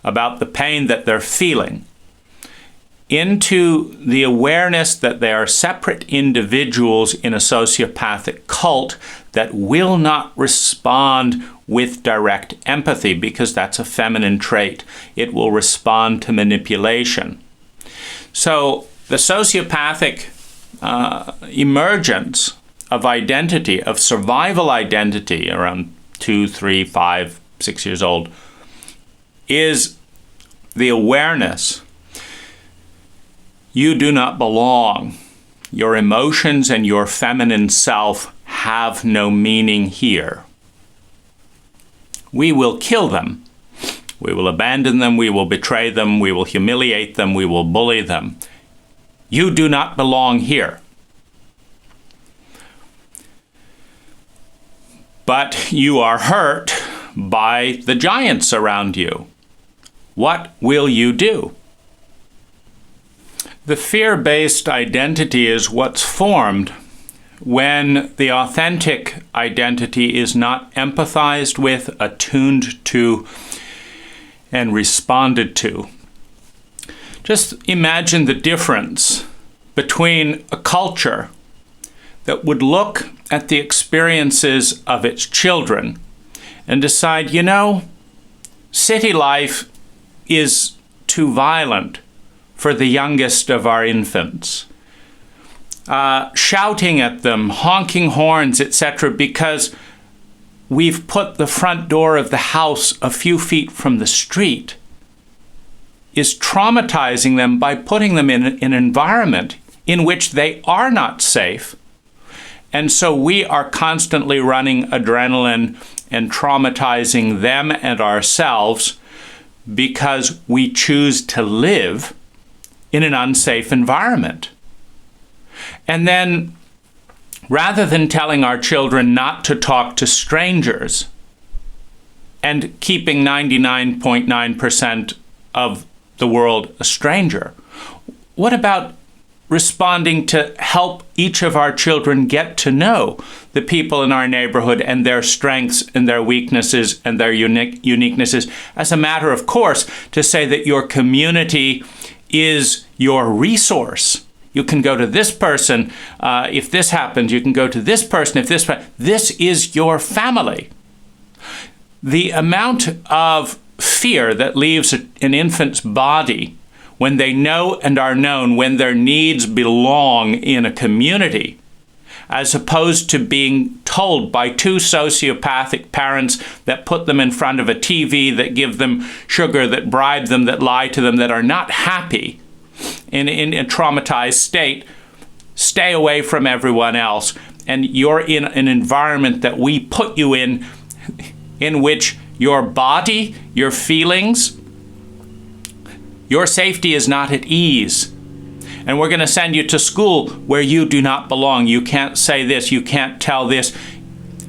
about the pain that they're feeling into the awareness that they are separate individuals in a sociopathic cult that will not respond with direct empathy, because that's a feminine trait. It will respond to manipulation. So the sociopathic emergence of identity, of survival identity around 2, 3, 5, 6 years old, is the awareness you do not belong. Your emotions and your feminine self have no meaning here. We will kill them. We will abandon them. We will betray them. We will humiliate them. We will bully them. You do not belong here. But you are hurt by the giants around you. What will you do? The fear-based identity is what's formed when the authentic identity is not empathized with, attuned to, and responded to. Just imagine the difference between a culture that would look at the experiences of its children and decide, city life is too violent for the youngest of our infants. Shouting at them, honking horns, etc., because we've put the front door of the house a few feet from the street, is traumatizing them by putting them in an environment in which they are not safe. And so we are constantly running adrenaline and traumatizing them and ourselves because we choose to live in an unsafe environment. And then, rather than telling our children not to talk to strangers and keeping 99.9% of the world a stranger, what about responding to help each of our children get to know the people in our neighborhood and their strengths and their weaknesses and their uniquenesses, as a matter of course, to say that your community is your resource. You can go to this person if this happens. You can go to this person if this is your family. The amount of fear that leaves an infant's body when they know and are known, when their needs belong in a community, as opposed to being told by two sociopathic parents that put them in front of a TV, that give them sugar, that bribe them, that lie to them, that are not happy in a traumatized state. Stay away from everyone else. And you're in an environment that we put you in which your body, your feelings, your safety is not at ease. And we're going to send you to school where you do not belong. You can't say this. You can't tell this.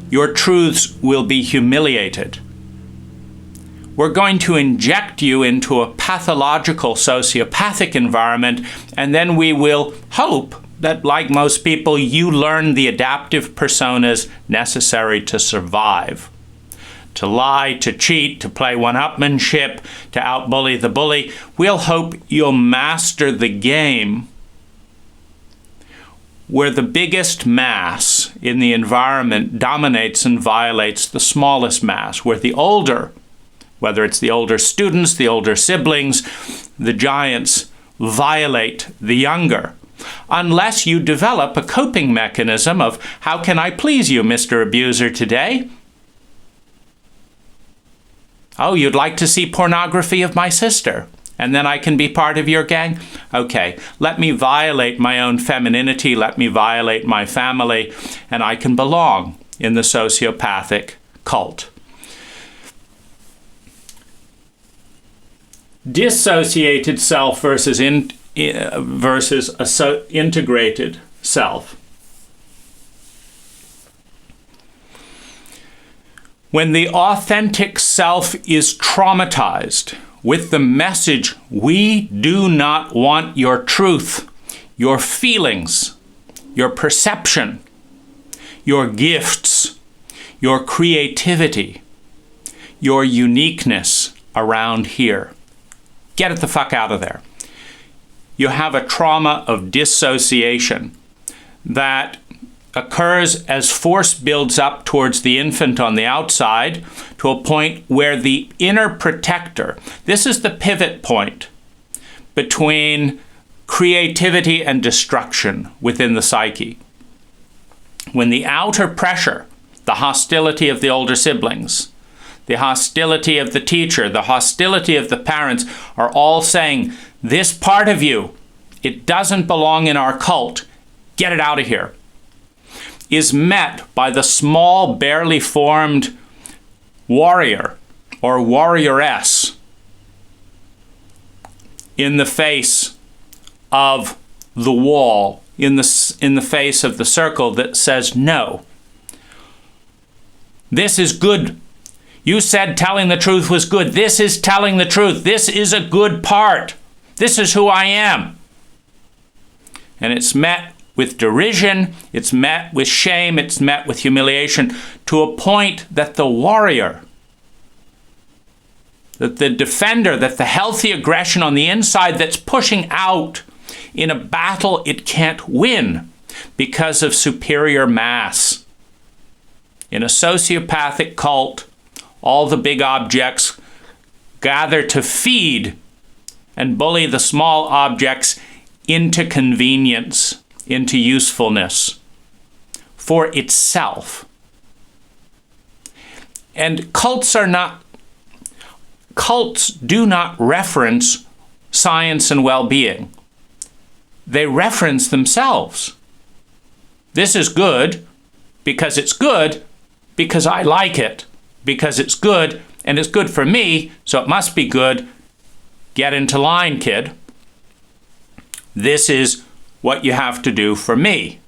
Your truths will be humiliated. We're going to inject you into a pathological sociopathic environment, and then we will hope that, like most people, you learn the adaptive personas necessary to survive. To lie, to cheat, to play one-upmanship, to outbully the bully. We'll hope you'll master the game where the biggest mass in the environment dominates and violates the smallest mass, where the older, whether it's the older students, the older siblings, the giants, violate the younger. Unless you develop a coping mechanism of, how can I please you, Mr. Abuser, today? Oh, you'd like to see pornography of my sister, and then I can be part of your gang? Okay, let me violate my own femininity, let me violate my family, and I can belong in the sociopathic cult. Dissociated self versus integrated self. When the authentic self is traumatized with the message, we do not want your truth, your feelings, your perception, your gifts, your creativity, your uniqueness around here. Get it the fuck out of there. You have a trauma of dissociation that occurs as force builds up towards the infant on the outside to a point where the inner protector, this is the pivot point between creativity and destruction within the psyche. When the outer pressure, the hostility of the older siblings, the hostility of the teacher, the hostility of the parents are all saying, this part of you, it doesn't belong in our cult, get it out of here, is met by the small, barely formed warrior or warrioress in the face of the wall, in the face of the circle that says no. This is good. You said telling the truth was good. This is telling the truth. This is a good part. This is who I am. And it's met with derision, it's met with shame, it's met with humiliation, to a point that the warrior, that the defender, that the healthy aggression on the inside that's pushing out in a battle it can't win because of superior mass. In a sociopathic cult, all the big objects gather to feed and bully the small objects into convenience, into usefulness for itself. And cults do not reference science and well-being. They reference themselves. This is good because it's good because I like it. because it's good, and it's good for me, so it must be good. Get into line, kid. This is what you have to do for me,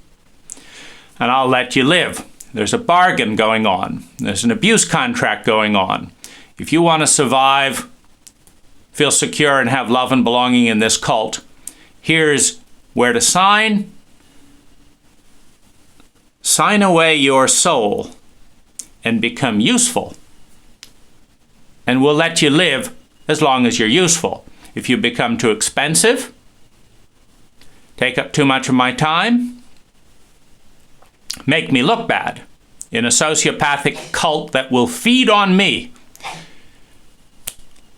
and I'll let you live. There's a bargain going on. There's an abuse contract going on. If you want to survive, feel secure, and have love and belonging in this cult, here's where to sign. Sign away your soul and become useful. And we'll let you live as long as you're useful. If you become too expensive, take up too much of my time, make me look bad in a sociopathic cult that will feed on me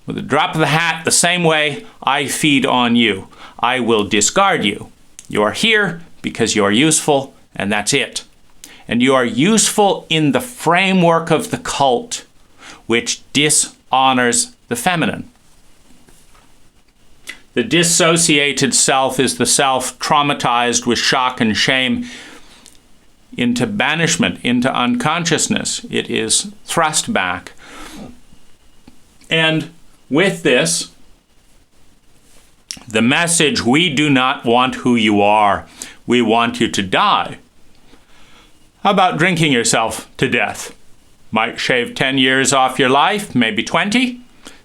with a drop of the hat, the same way I feed on you. I will discard you. You are here because you are useful, and that's it. And you are useful in the framework of the cult, which dishonors the feminine. The dissociated self is the self traumatized with shock and shame into banishment, into unconsciousness. It is thrust back. And with this, the message, we do not want who you are. We want you to die. How about drinking yourself to death? Might shave 10 years off your life, maybe 20.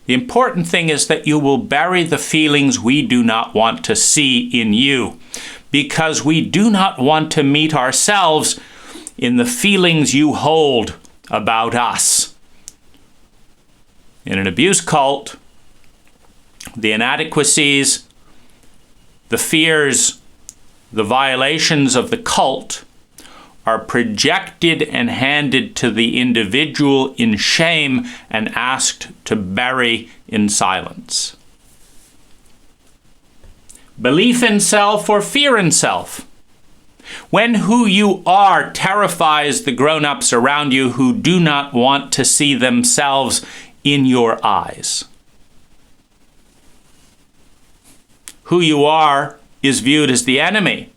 The important thing is that you will bury the feelings we do not want to see in you, because we do not want to meet ourselves in the feelings you hold about us. In an abuse cult, the inadequacies, the fears, the violations of the cult are projected and handed to the individual in shame and asked to bury in silence. Belief in self or fear in self. When who you are terrifies the grown-ups around you who do not want to see themselves in your eyes. Who you are is viewed as the enemy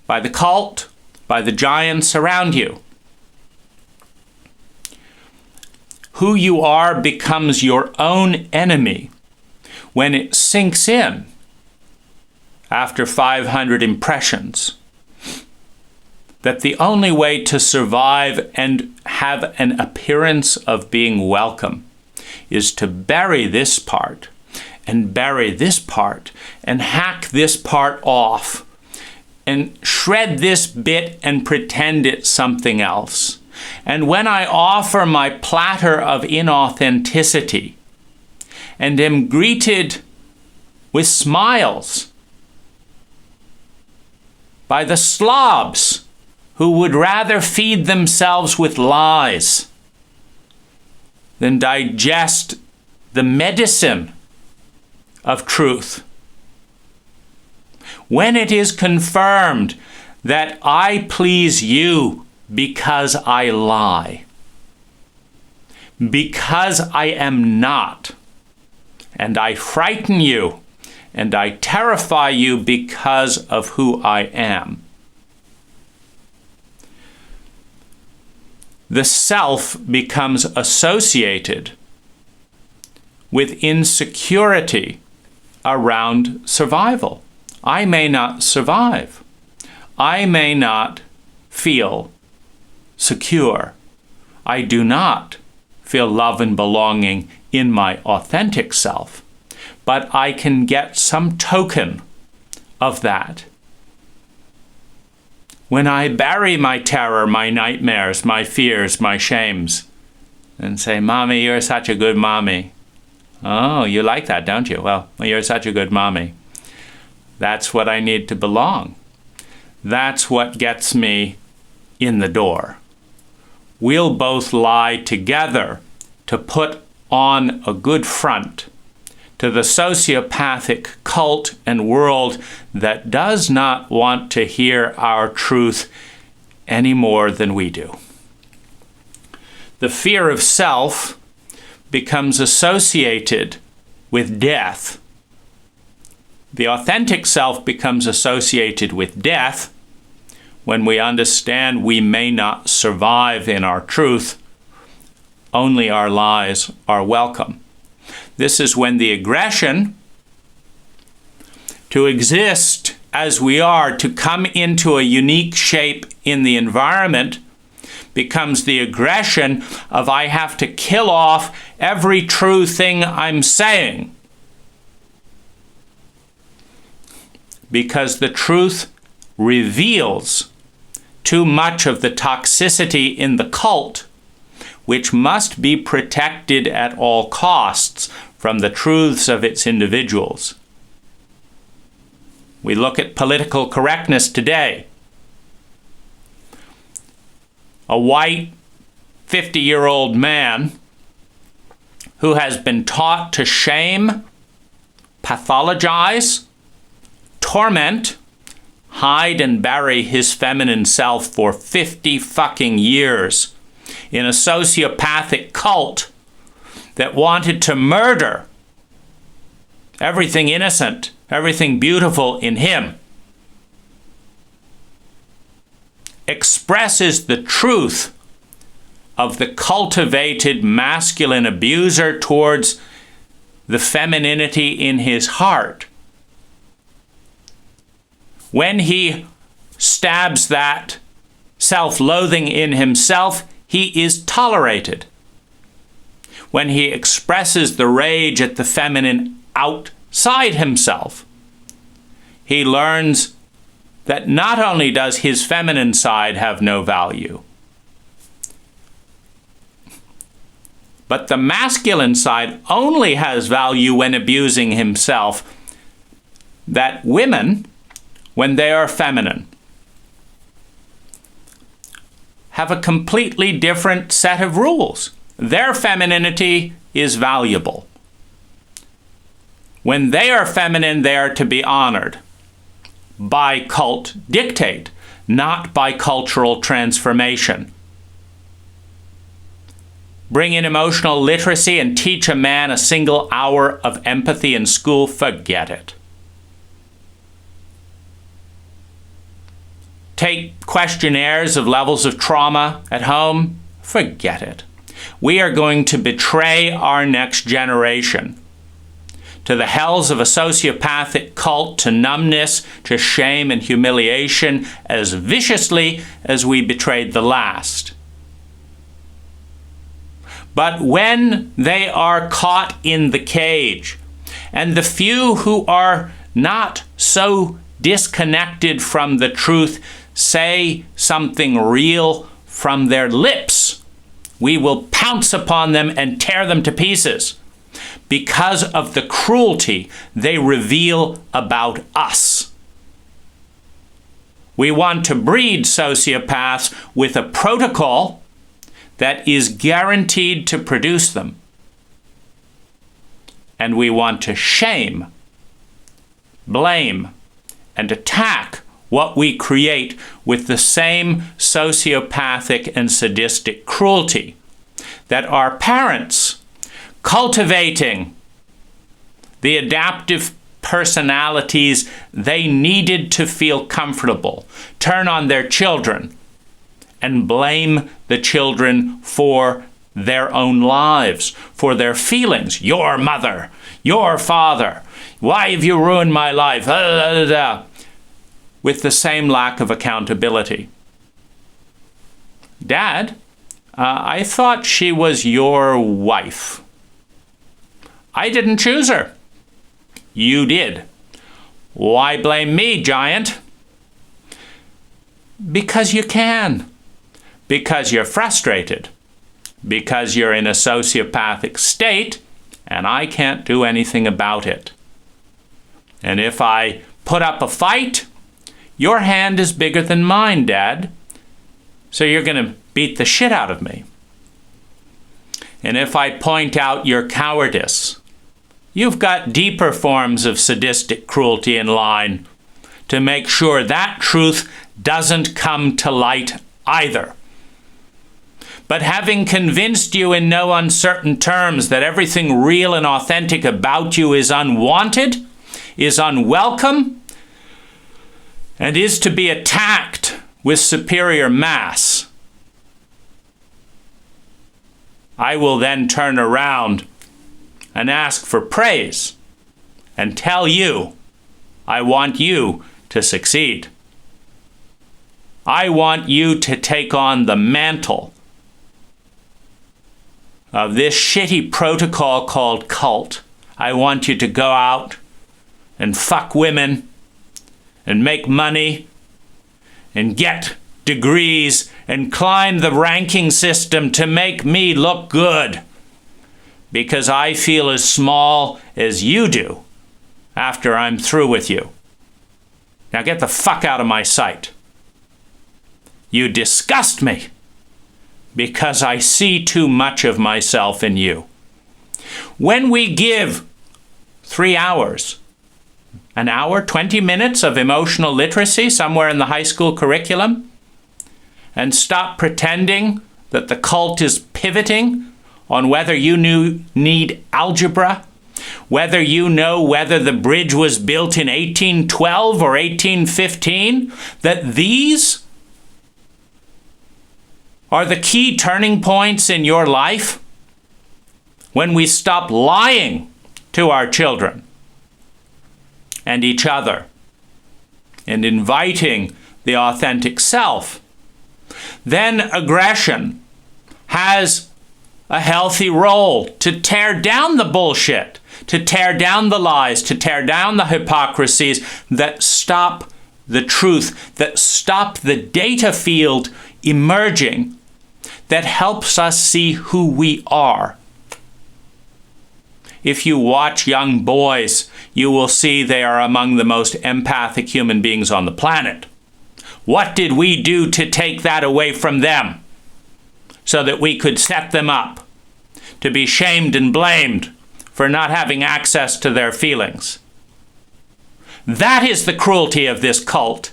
by the cult, by the giants around you. Who you are becomes your own enemy when it sinks in after 500 impressions that the only way to survive and have an appearance of being welcome is to bury this part and bury this part and hack this part off and shred this bit and pretend it's something else. And when I offer my platter of inauthenticity and am greeted with smiles by the slobs who would rather feed themselves with lies than digest the medicine of truth, when it is confirmed that I please you because I lie, because I am not, and I frighten you, and I terrify you because of who I am, the self becomes associated with insecurity around survival. I may not survive. I may not feel secure. I do not feel love and belonging in my authentic self. But I can get some token of that when I bury my terror, my nightmares, my fears, my shames, and say, Mommy, you're such a good mommy. Oh, you like that, don't you? Well, you're such a good mommy. That's what I need to belong. That's what gets me in the door. We'll both lie together to put on a good front to the sociopathic cult and world that does not want to hear our truth any more than we do. The fear of self becomes associated with death. The authentic self becomes associated with death when we understand we may not survive in our truth only our lies are welcome. This is when the aggression to exist as we are, to come into a unique shape in the environment, becomes the aggression of I have to kill off every true thing I'm saying. Because the truth reveals too much of the toxicity in the cult, which must be protected at all costs from the truths of its individuals. We look at political correctness today. A white 50-year-old man who has been taught to shame, pathologize, torment, hide and bury his feminine self for 50 fucking years in a sociopathic cult that wanted to murder everything innocent, everything beautiful in him, expresses the truth of the cultivated masculine abuser towards the femininity in his heart. When he stabs that self-loathing in himself, he is tolerated. When he expresses the rage at the feminine outside himself, he learns that not only does his feminine side have no value, but the masculine side only has value when abusing himself. That women, when they are feminine, have a completely different set of rules. Their femininity is valuable. When they are feminine, they are to be honored by cult dictate, not by cultural transformation. Bring in emotional literacy and teach a man a single hour of empathy in school, forget it. Take questionnaires of levels of trauma at home, forget it. We are going to betray our next generation to the hells of a sociopathic cult, to numbness, to shame and humiliation, as viciously as we betrayed the last. But when they are caught in the cage, and the few who are not so disconnected from the truth say something real from their lips, we will pounce upon them and tear them to pieces because of the cruelty they reveal about us. We want to breed sociopaths with a protocol that is guaranteed to produce them. And we want to shame, blame, and attack what we create with the same sociopathic and sadistic cruelty that our parents, cultivating the adaptive personalities they needed to feel comfortable, turn on their children and blame the children for their own lives, for their feelings. Your mother, your father, why have you ruined my life? With the same lack of accountability. Dad, I thought she was your wife. I didn't choose her. You did. Why blame me, giant? Because you can. Because you're frustrated. Because you're in a sociopathic state, and I can't do anything about it. And if I put up a fight, your hand is bigger than mine, Dad. So you're going to beat the shit out of me. And if I point out your cowardice, you've got deeper forms of sadistic cruelty in line to make sure that truth doesn't come to light either. But having convinced you in no uncertain terms that everything real and authentic about you is unwanted, is unwelcome, and is to be attacked with superior mass, I will then turn around and ask for praise and tell you, I want you to succeed. I want you to take on the mantle of this shitty protocol called cult. I want you to go out and fuck women and make money and get degrees and climb the ranking system to make me look good because I feel as small as you do after I'm through with you. Now get the fuck out of my sight. You disgust me because I see too much of myself in you. When we give 3 hours, an hour, 20 minutes of emotional literacy somewhere in the high school curriculum, and stop pretending that the cult is pivoting on whether you need algebra, whether you know whether the bridge was built in 1812 or 1815, that these are the key turning points in your life when we stop lying to our children and each other and inviting the authentic self, then aggression has a healthy role to tear down the bullshit, to tear down the lies, to tear down the hypocrisies that stop the truth, that stop the data field emerging that helps us see who we are. If you watch young boys, you will see they are among the most empathic human beings on the planet. What did we do to take that away from them so that we could set them up to be shamed and blamed for not having access to their feelings? That is the cruelty of this cult.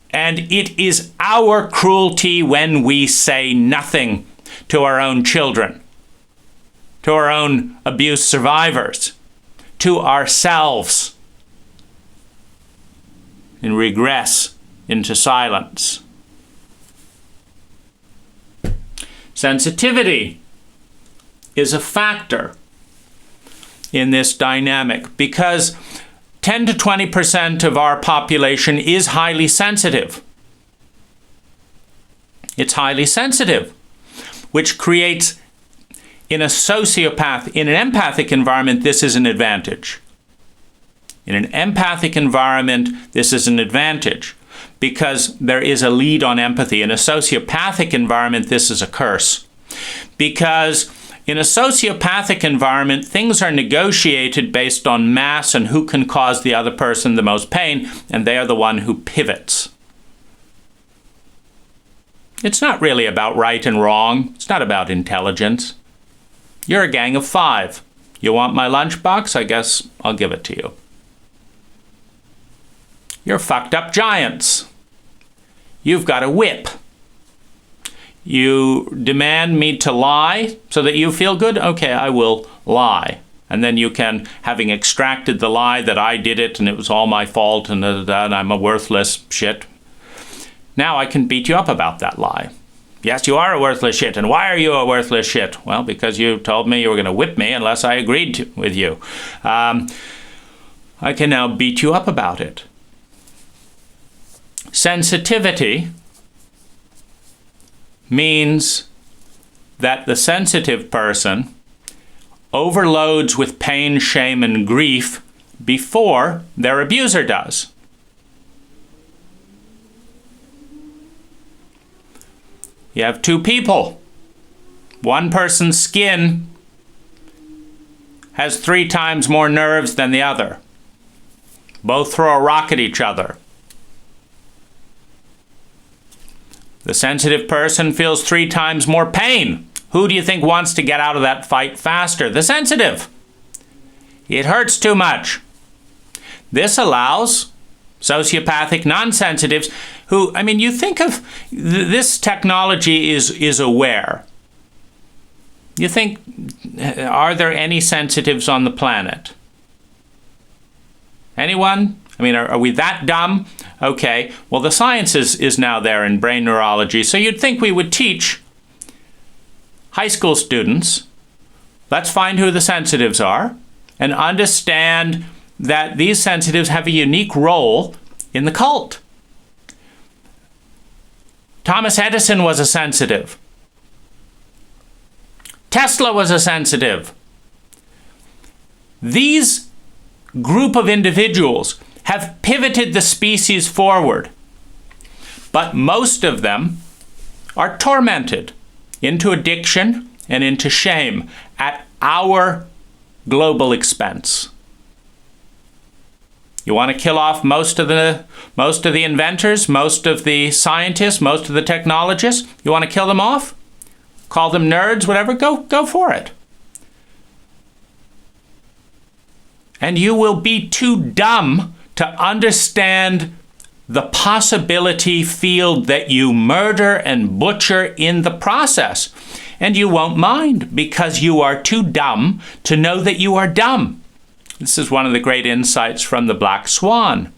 And it is our cruelty when we say nothing to our own children, to our own abuse survivors, to ourselves, and regress into silence. Sensitivity is a factor in this dynamic because 10 to 20% of our population is highly sensitive. It's highly sensitive, which creates, in a sociopath, in an empathic environment, this is an advantage. In an empathic environment, this is an advantage because there is a lead on empathy. In a sociopathic environment, this is a curse. Because in a sociopathic environment, things are negotiated based on mass and who can cause the other person the most pain, and they are the one who pivots. It's not really about right and wrong. It's not about intelligence. You're a gang of 5. You want my lunchbox? I guess I'll give it to you. You're fucked up giants. You've got a whip. You demand me to lie so that you feel good? Okay, I will lie. And then you can, having extracted the lie that I did it and it was all my fault and I'm a worthless shit, now I can beat you up about that lie. Yes, you are a worthless shit. And why are you a worthless shit? Well, because you told me you were going to whip me unless I agreed with you. I can now beat you up about it. Sensitivity means that the sensitive person overloads with pain, shame, and grief before their abuser does. You have 2 people. One person's skin has 3 times more nerves than the other. Both throw a rock at each other. The sensitive person feels 3 times more pain. Who do you think wants to get out of that fight faster? The sensitive. It hurts too much. This allows sociopathic non-sensitives who, I mean, you think of this technology is aware. You think, are there any sensitives on the planet? Anyone? I mean, are we that dumb? Okay, well, the science is now there in brain neurology, so you'd think we would teach high school students, let's find who the sensitives are and understand that these sensitives have a unique role in the cult. Thomas Edison was a sensitive. Tesla was a sensitive. These group of individuals have pivoted the species forward, but most of them are tormented into addiction and into shame at our global expense. You want to kill off most of the inventors, most of the scientists, most of the technologists? You want to kill them off? Call them nerds, whatever? Go for it. And you will be too dumb to understand the possibility field that you murder and butcher in the process. And you won't mind because you are too dumb to know that you are dumb. This is one of the great insights from the Black Swan.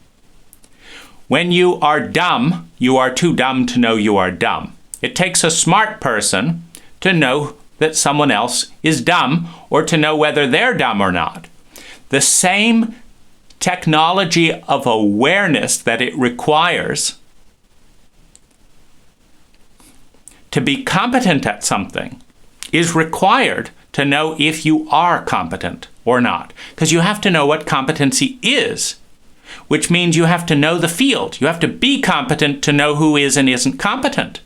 When you are dumb, you are too dumb to know you are dumb. It takes a smart person to know that someone else is dumb or to know whether they're dumb or not. The same technology of awareness that it requires to be competent at something is required to know if you are competent or not. Because you have to know what competency is, which means you have to know the field. You have to be competent to know who is and isn't competent.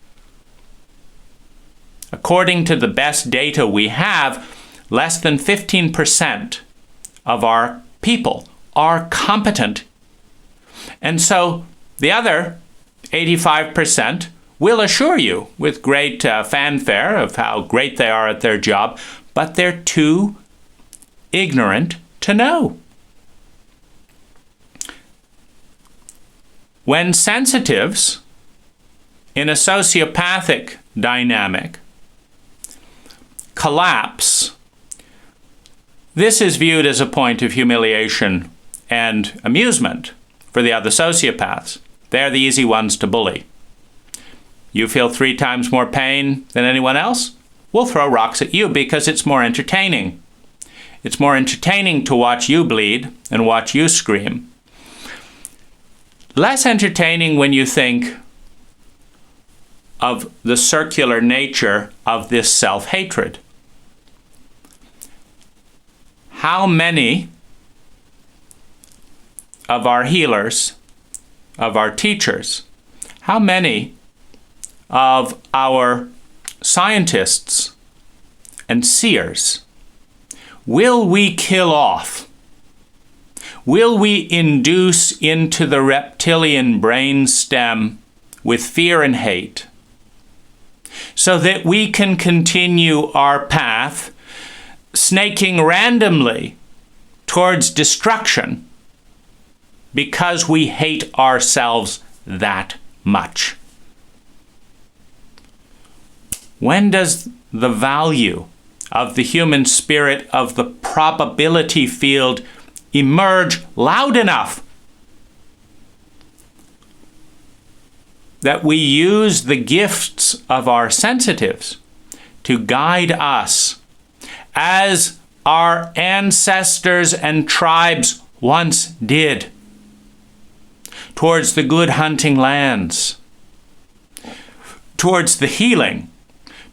According to the best data we have, less than 15% of our people are competent. And so the other 85% will assure you with great fanfare of how great they are at their job, but they're too ignorant to know. When sensitives in a sociopathic dynamic collapse, this is viewed as a point of humiliation and amusement for the other sociopaths. They're the easy ones to bully. You feel 3 times more pain than anyone else? We'll throw rocks at you because it's more entertaining. It's more entertaining to watch you bleed and watch you scream. Less entertaining when you think of the circular nature of this self-hatred. How many of our healers, of our teachers, how many of our scientists and seers will we kill off? Will we induce into the reptilian brain stem with fear and hate so that we can continue our path snaking randomly towards destruction because we hate ourselves that much? When does the value of the human spirit of the probability field emerge loud enough that we use the gifts of our sensitives to guide us as our ancestors and tribes once did towards the good hunting lands, towards the healing,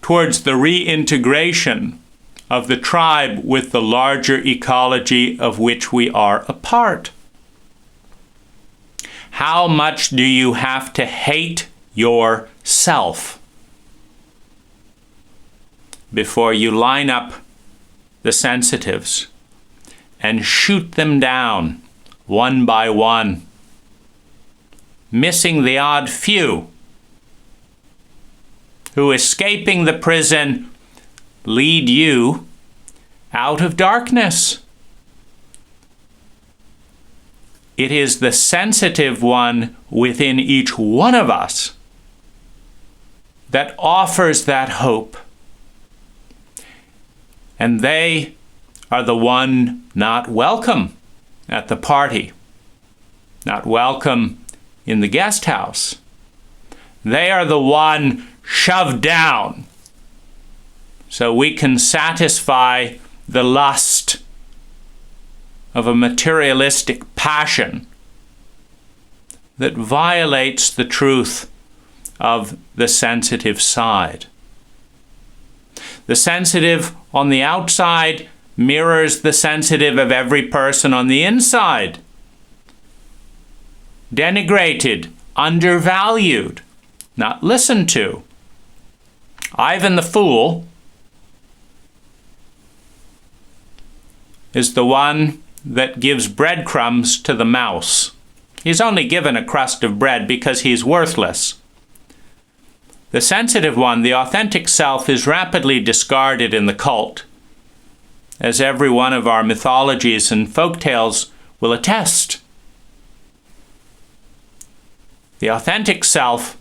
towards the reintegration of the tribe with the larger ecology of which we are a part? How much do you have to hate yourself before you line up the sensitives and shoot them down one by one, missing the odd few who, escaping the prison, lead you out of darkness? It is the sensitive one within each one of us that offers that hope. And they are the one not welcome at the party, not welcome in the guest house. They are the one shoved down so we can satisfy the lust of a materialistic passion that violates the truth of the sensitive side. The sensitive on the outside mirrors the sensitive of every person on the inside. Denigrated, undervalued, not listened to. Ivan the Fool is the one that gives breadcrumbs to the mouse. He's only given a crust of bread because he's worthless. The sensitive one, the authentic self, is rapidly discarded in the cult, as every one of our mythologies and folktales will attest. The authentic self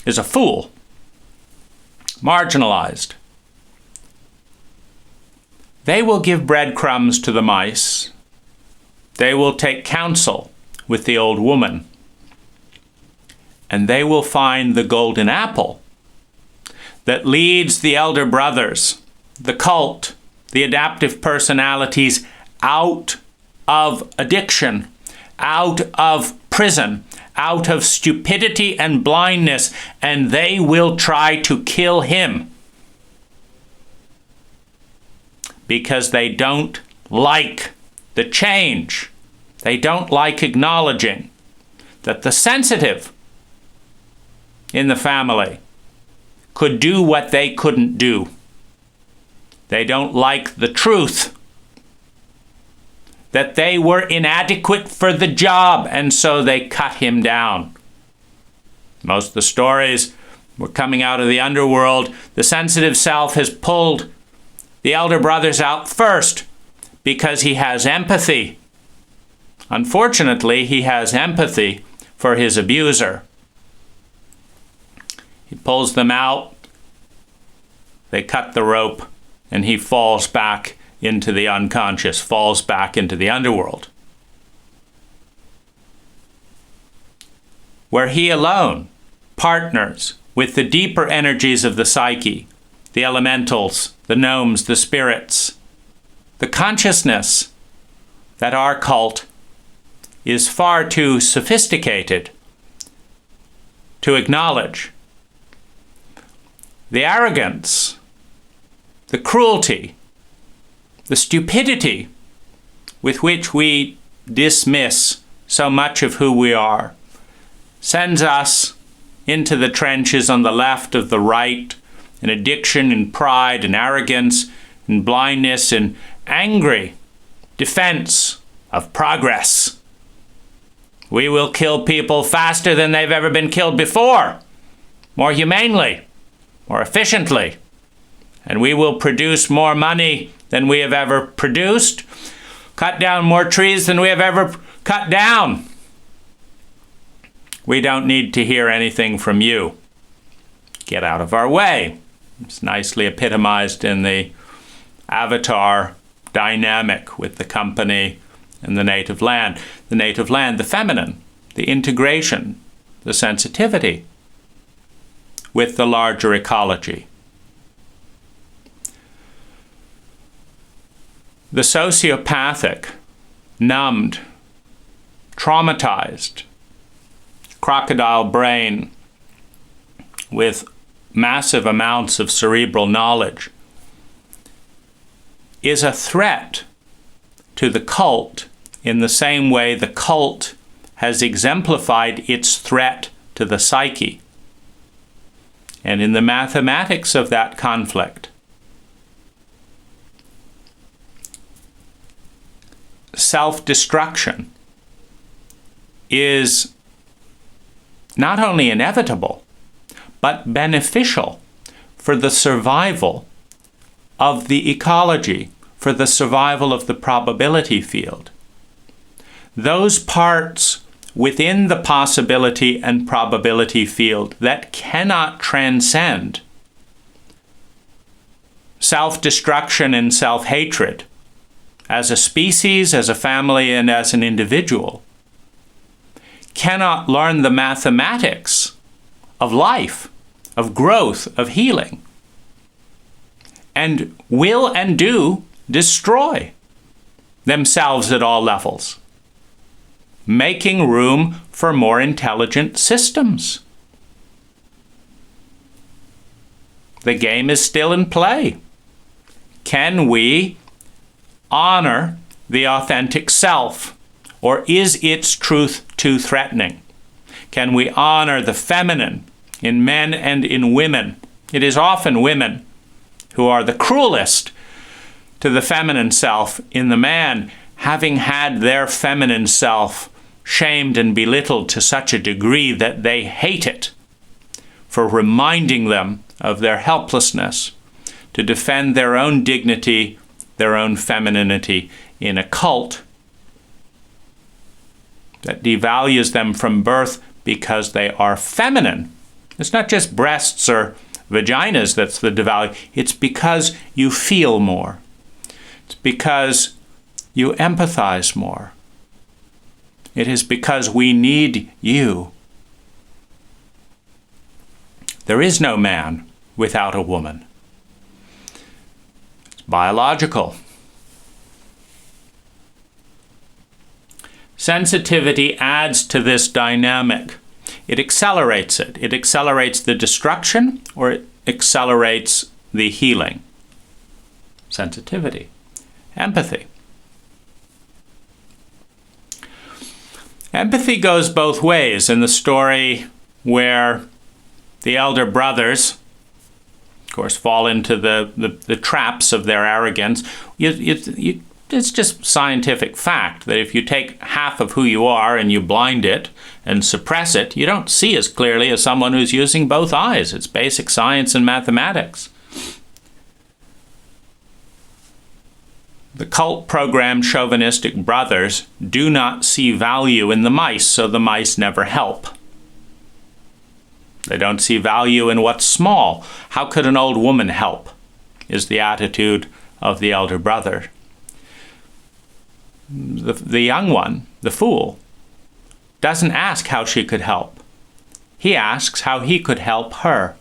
is a fool, marginalized. They will give breadcrumbs to the mice. They will take counsel with the old woman. And they will find the golden apple that leads the elder brothers, the cult, the adaptive personalities out of addiction, out of prison, out of stupidity and blindness, and they will try to kill him because they don't like the change. They don't like acknowledging that the sensitive in the family could do what they couldn't do. They don't like the truth that they were inadequate for the job, and so they cut him down. Most of the stories were coming out of the underworld. The sensitive self has pulled the elder brothers out first because he has empathy. Unfortunately, he has empathy for his abuser. He pulls them out, they cut the rope, and he falls back into the unconscious, falls back into the underworld, where he alone partners with the deeper energies of the psyche, the elementals, the gnomes, the spirits, the consciousness that our cult is far too sophisticated to acknowledge. The arrogance, the cruelty, the stupidity with which we dismiss so much of who we are sends us into the trenches on the left of the right, in addiction and pride and arrogance and blindness and angry defense of progress. We will kill people faster than they've ever been killed before, more humanely, more efficiently, and we will produce more money than we have ever produced, cut down more trees than we have ever cut down. We don't need to hear anything from you. Get out of our way. It's nicely epitomized in the avatar dynamic with the company and the native land. The native land, the feminine, the integration, the sensitivity with the larger ecology. The sociopathic, numbed, traumatized, crocodile brain with massive amounts of cerebral knowledge is a threat to the cult in the same way the cult has exemplified its threat to the psyche. And in the mathematics of that conflict, self-destruction is not only inevitable, but beneficial for the survival of the ecology, for the survival of the probability field. Those parts within the possibility and probability field that cannot transcend self-destruction and self-hatred as a species, as a family, and as an individual, cannot learn the mathematics of life, of growth, of healing. and will and do destroy themselves at all levels, making room for more intelligent systems. The game is still in play. Can we honor the authentic self, or is its truth too threatening? Can we honor the feminine in men and in women? It is often women who are the cruelest to the feminine self in the man, having had their feminine self shamed and belittled to such a degree that they hate it for reminding them of their helplessness to defend their own dignity, their own femininity in a cult that devalues them from birth because they are feminine. It's not just breasts or vaginas that's the devalue. It's because you feel more. It's because you empathize more. It is because we need you. There is no man without a woman. It's biological. Sensitivity adds to this dynamic. It accelerates it. It accelerates the destruction, or it accelerates the healing. Sensitivity. Empathy. Empathy goes both ways. In the story where the elder brothers, of course, fall into the traps of their arrogance, it's just scientific fact that if you take half of who you are and you blind it and suppress it, you don't see as clearly as someone who's using both eyes. It's basic science and mathematics. The cult-programmed chauvinistic brothers do not see value in the mice, so the mice never help. They don't see value in what's small. How could an old woman help? Is the attitude of the elder brother. The young one, the fool, doesn't ask how she could help. He asks how he could help her.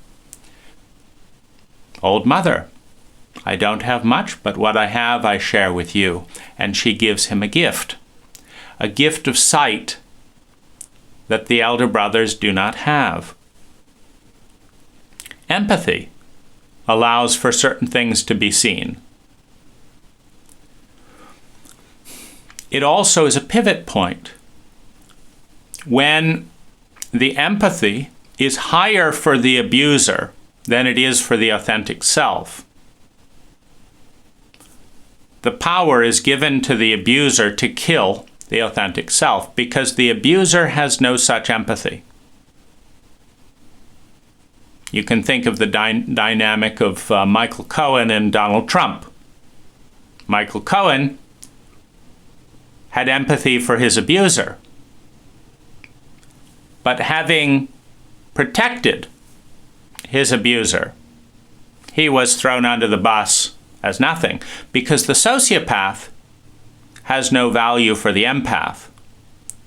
Old mother, I don't have much, but what I have I share with you. And she gives him a gift of sight that the elder brothers do not have. Empathy allows for certain things to be seen. It also is a pivot point. When the empathy is higher for the abuser than it is for the authentic self, the power is given to the abuser to kill the authentic self, because the abuser has no such empathy. You can think of the dynamic of Michael Cohen and Donald Trump. Michael Cohen had empathy for his abuser, but having protected his abuser, he was thrown under the bus as nothing, because the sociopath has no value for the empath.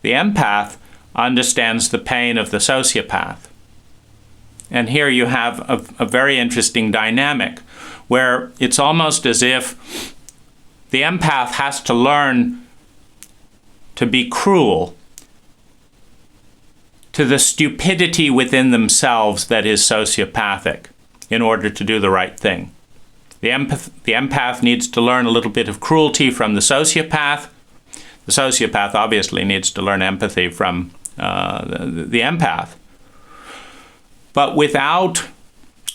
The empath understands the pain of the sociopath. And here you have a very interesting dynamic where it's almost as if the empath has to learn to be cruel to the stupidity within themselves that is sociopathic in order to do the right thing. The empath needs to learn a little bit of cruelty from the sociopath. The sociopath obviously needs to learn empathy from the empath. But without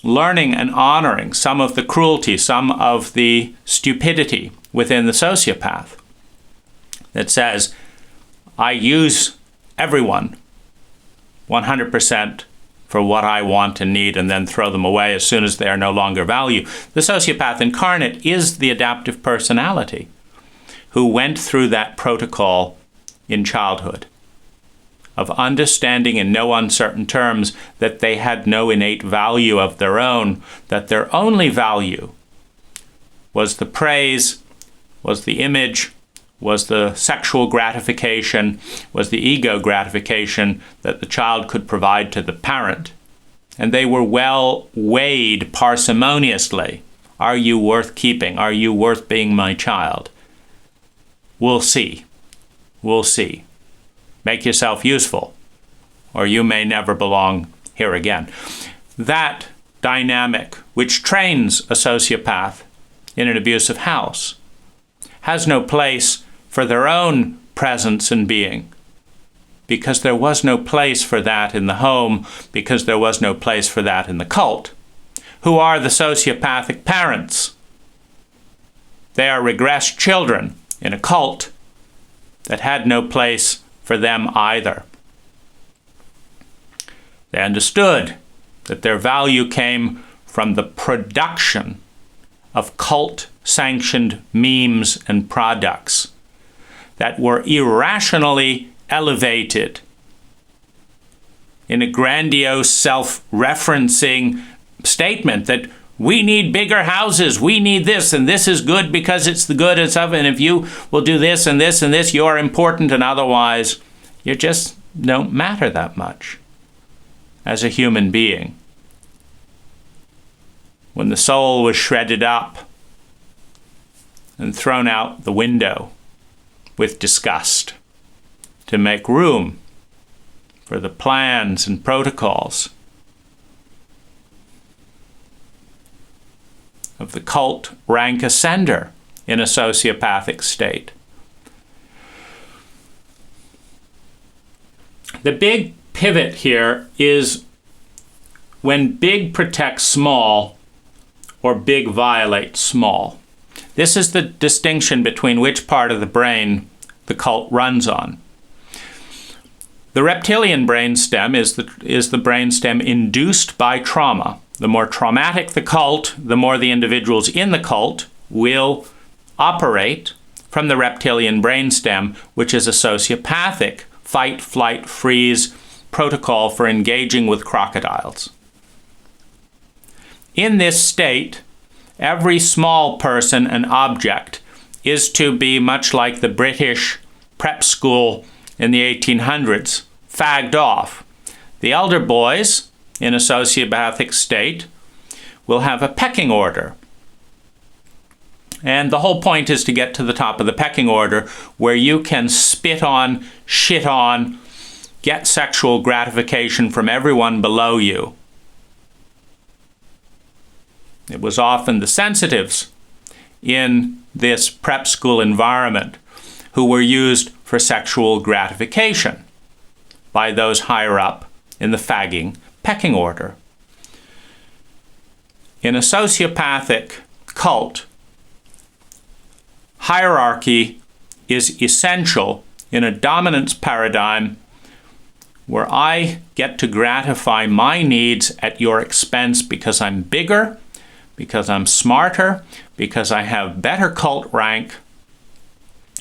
learning and honoring some of the cruelty, some of the stupidity within the sociopath that says, I use everyone 100% for what I want and need, and then throw them away as soon as they are no longer value. The sociopath incarnate is the adaptive personality who went through that protocol in childhood of understanding in no uncertain terms that they had no innate value of their own, that their only value was the praise, was the image, was the sexual gratification, was the ego gratification that the child could provide to the parent. And they were well weighed parsimoniously Are you worth keeping? Are you worth being my child? We'll see. We'll see. Make yourself useful, or you may never belong here again. That dynamic, which trains a sociopath in an abusive house, has no place for their own presence and being, because there was no place for that in the home, because there was no place for that in the cult. Who are the sociopathic parents? They are regressed children in a cult that had no place for them either. They understood that their value came from the production of cult-sanctioned memes and products that were irrationally elevated in a grandiose, self-referencing statement that we need bigger houses, we need this, and this is good because it's the good and stuff, and if you will do this and this and this, you're important, and otherwise you just don't matter that much as a human being. When the soul was shredded up and thrown out the window with disgust to make room for the plans and protocols of the cult rank ascender in a sociopathic state. The big pivot here is when big protects small or big violates small. This is the distinction between which part of the brain the cult runs on. The reptilian brainstem is the brainstem induced by trauma. The more traumatic the cult, the more the individuals in the cult will operate from the reptilian brainstem, which is a sociopathic fight, flight, freeze protocol for engaging with crocodiles. In this state, every small person and object is to be much like the British prep school in the 1800s, fagged off. The elder boys in a sociopathic state will have a pecking order. And the whole point is to get to the top of the pecking order where you can spit on, shit on, get sexual gratification from everyone below you. It was often the sensitives in this prep school environment who were used for sexual gratification by those higher up in the fagging pecking order. In a sociopathic cult, hierarchy is essential in a dominance paradigm where I get to gratify my needs at your expense because I'm bigger, because I'm smarter, because I have better cult rank,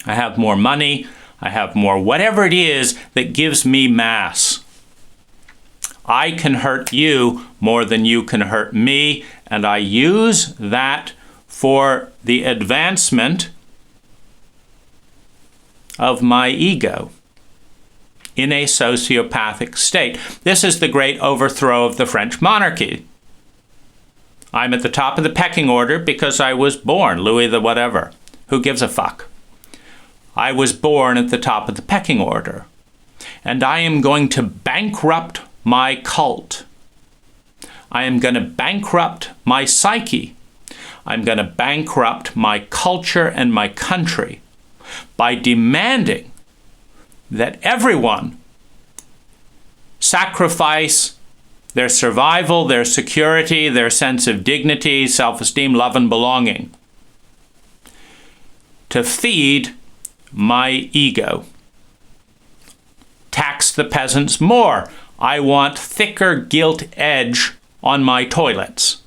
I have more money, I have more whatever it is that gives me mass. I can hurt you more than you can hurt me, and I use that for the advancement of my ego in a sociopathic state. This is the great overthrow of the French monarchy. I'm at the top of the pecking order because I was born, Louis the whatever. Who gives a fuck? I was born at the top of the pecking order. And I am going to bankrupt my cult. I am going to bankrupt my psyche. I'm going to bankrupt my culture and my country by demanding that everyone sacrifice their survival, their security, their sense of dignity, self-esteem, love, and belonging to feed my ego. Tax the peasants more. I want thicker gilt edge on my toilets.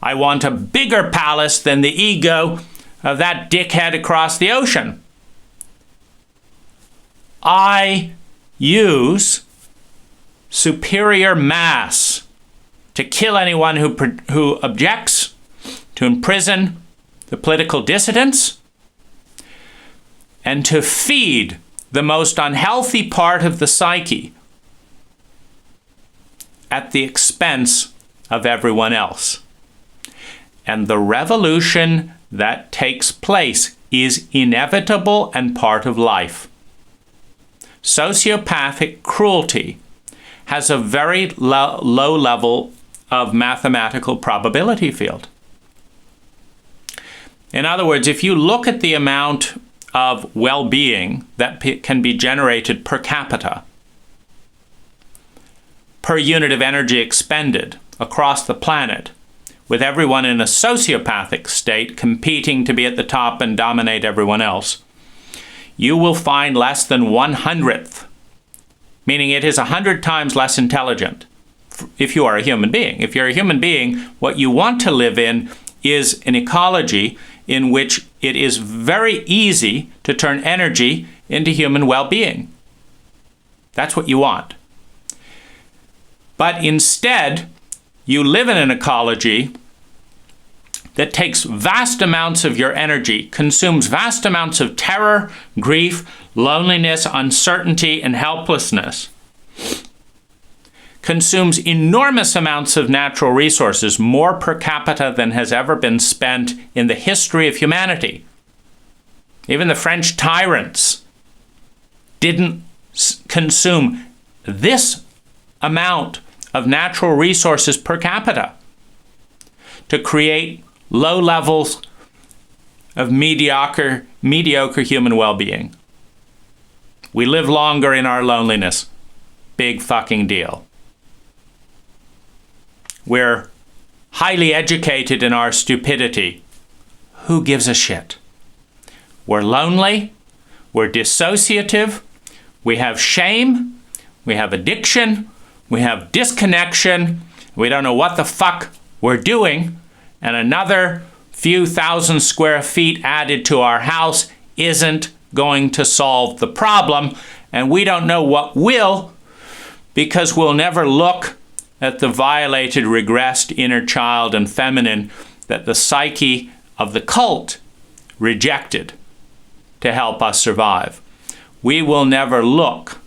I want a bigger palace than the ego of that dickhead across the ocean. I use superior mass to kill anyone who objects, to imprison the political dissidents, and to feed the most unhealthy part of the psyche at the expense of everyone else. And the revolution that takes place is inevitable and part of life. Sociopathic cruelty has a very low level of mathematical probability field. In other words, if you look at the amount of well-being that can be generated per capita, per unit of energy expended across the planet, with everyone in a sociopathic state competing to be at the top and dominate everyone else, you will find less than 1/100th, meaning it is 100 times less intelligent if you are a human being. If you're a human being, what you want to live in is an ecology in which it is very easy to turn energy into human well-being. That's what you want. But instead, you live in an ecology that takes vast amounts of your energy, consumes vast amounts of terror, grief, loneliness, uncertainty, and helplessness, consumes enormous amounts of natural resources, more per capita than has ever been spent in the history of humanity. Even the French tyrants didn't consume this amount of natural resources per capita to create low levels of mediocre human well-being. We live longer in our loneliness. Big fucking deal. We're highly educated in our stupidity. Who gives a shit? We're lonely. We're dissociative. We have shame. We have addiction. We have disconnection. We don't know what the fuck we're doing. And another few thousand square feet added to our house isn't going to solve the problem. And we don't know what will, because we'll never look at the violated, regressed inner child and feminine that the psyche of the cult rejected to help us survive. We will never look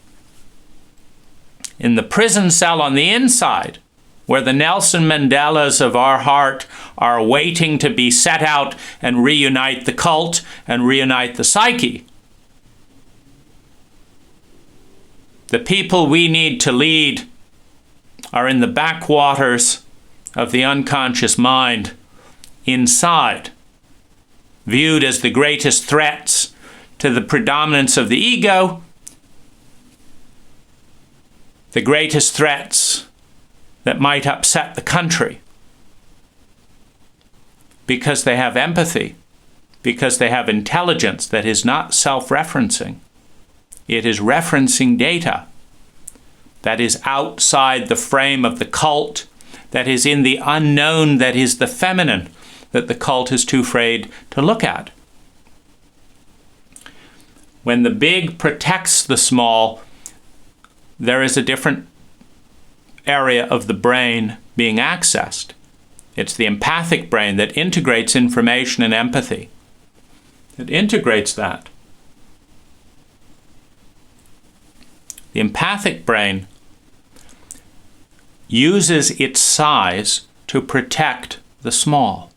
in the prison cell on the inside, where the Nelson Mandelas of our heart are waiting to be set out and reunite the cult and reunite the psyche. The people we need to lead are in the backwaters of the unconscious mind, inside, viewed as the greatest threats to the predominance of the ego, the greatest threats that might upset the country, because they have empathy, because they have intelligence that is not self-referencing. It is referencing data that is outside the frame of the cult, that is in the unknown, that is the feminine, that the cult is too afraid to look at. When the big protects the small, there is a different area of the brain being accessed. It's the empathic brain that integrates information and empathy. It integrates that. The empathic brain uses its size to protect the small,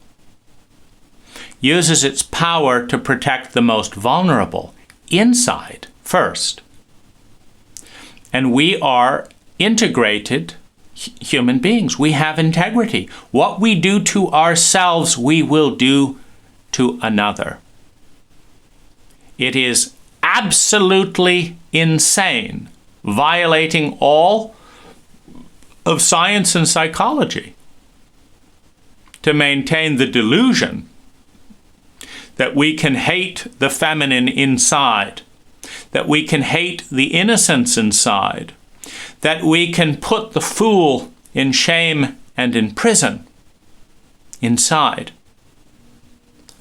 uses its power to protect the most vulnerable inside first. And we are integrated human beings. We have integrity. What we do to ourselves, we will do to another. It is absolutely insane, violating all of science and psychology, to maintain the delusion that we can hate the feminine inside, that we can hate the innocence inside, that we can put the fool in shame and in prison inside,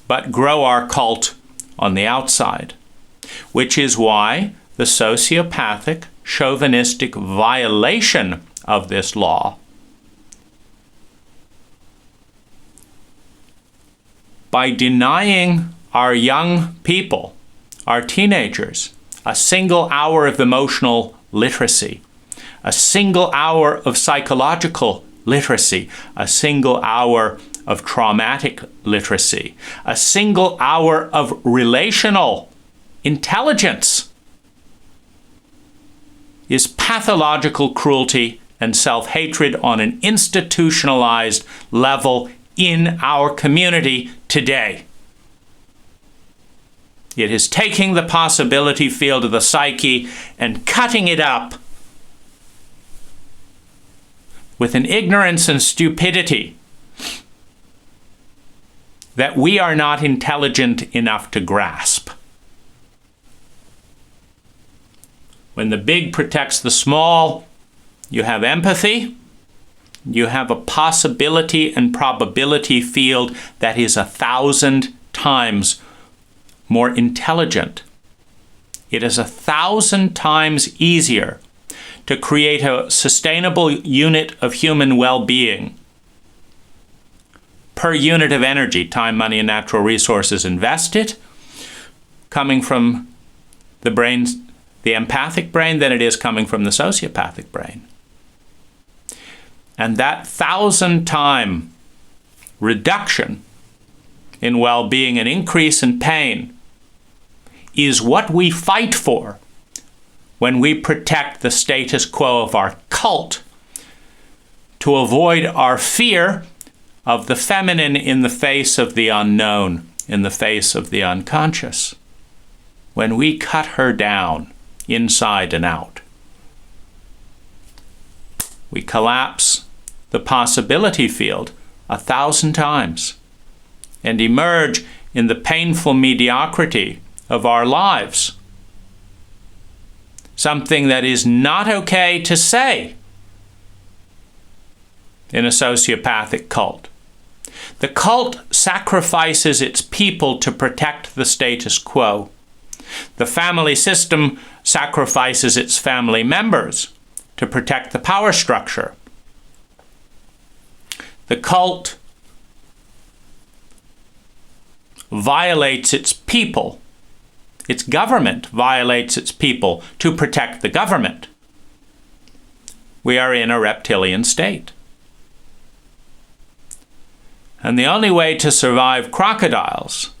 but grow our cult on the outside, which is why the sociopathic, chauvinistic violation of this law by denying our young people, our teenagers, a single hour of emotional literacy, a single hour of psychological literacy, a single hour of traumatic literacy, a single hour of relational intelligence is pathological cruelty and self-hatred on an institutionalized level in our community today. It is taking the possibility field of the psyche and cutting it up with an ignorance and stupidity that we are not intelligent enough to grasp. When the big protects the small, you have empathy, you have a possibility and probability field that is 1,000 times more intelligent. It is 1,000 times easier to create a sustainable unit of human well-being per unit of energy, time, money, and natural resources invested, coming from the brain, the empathic brain, than it is coming from the sociopathic brain. And that 1,000-time reduction in well-being and increase in pain is what we fight for when we protect the status quo of our cult to avoid our fear of the feminine in the face of the unknown, in the face of the unconscious. When we cut her down inside and out, we collapse the possibility field 1,000 times and emerge in the painful mediocrity of our lives. Something that is not okay to say in a sociopathic cult. The cult sacrifices its people to protect the status quo. The family system sacrifices its family members to protect the power structure. The cult violates its people. Its government violates its people to protect the government. We are in a reptilian state. And the only way to survive crocodiles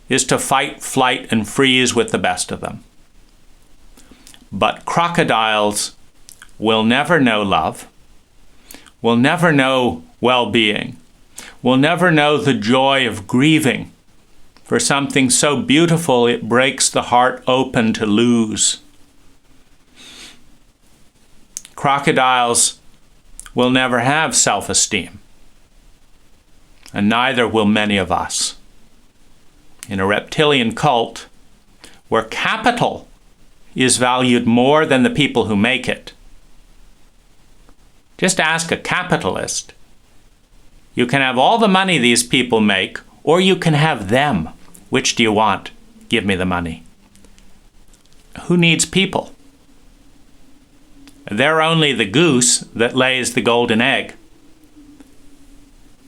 is to fight, flight, and freeze with the best of them. But crocodiles will never know love, will never know well-being, will never know the joy of grieving for something so beautiful it breaks the heart open to lose. Crocodiles will never have self-esteem, and neither will many of us. In a reptilian cult, where capital is valued more than the people who make it. Just ask a capitalist. You can have all the money these people make, or you can have them. Which do you want? Give me the money. Who needs people? They're only the goose that lays the golden egg.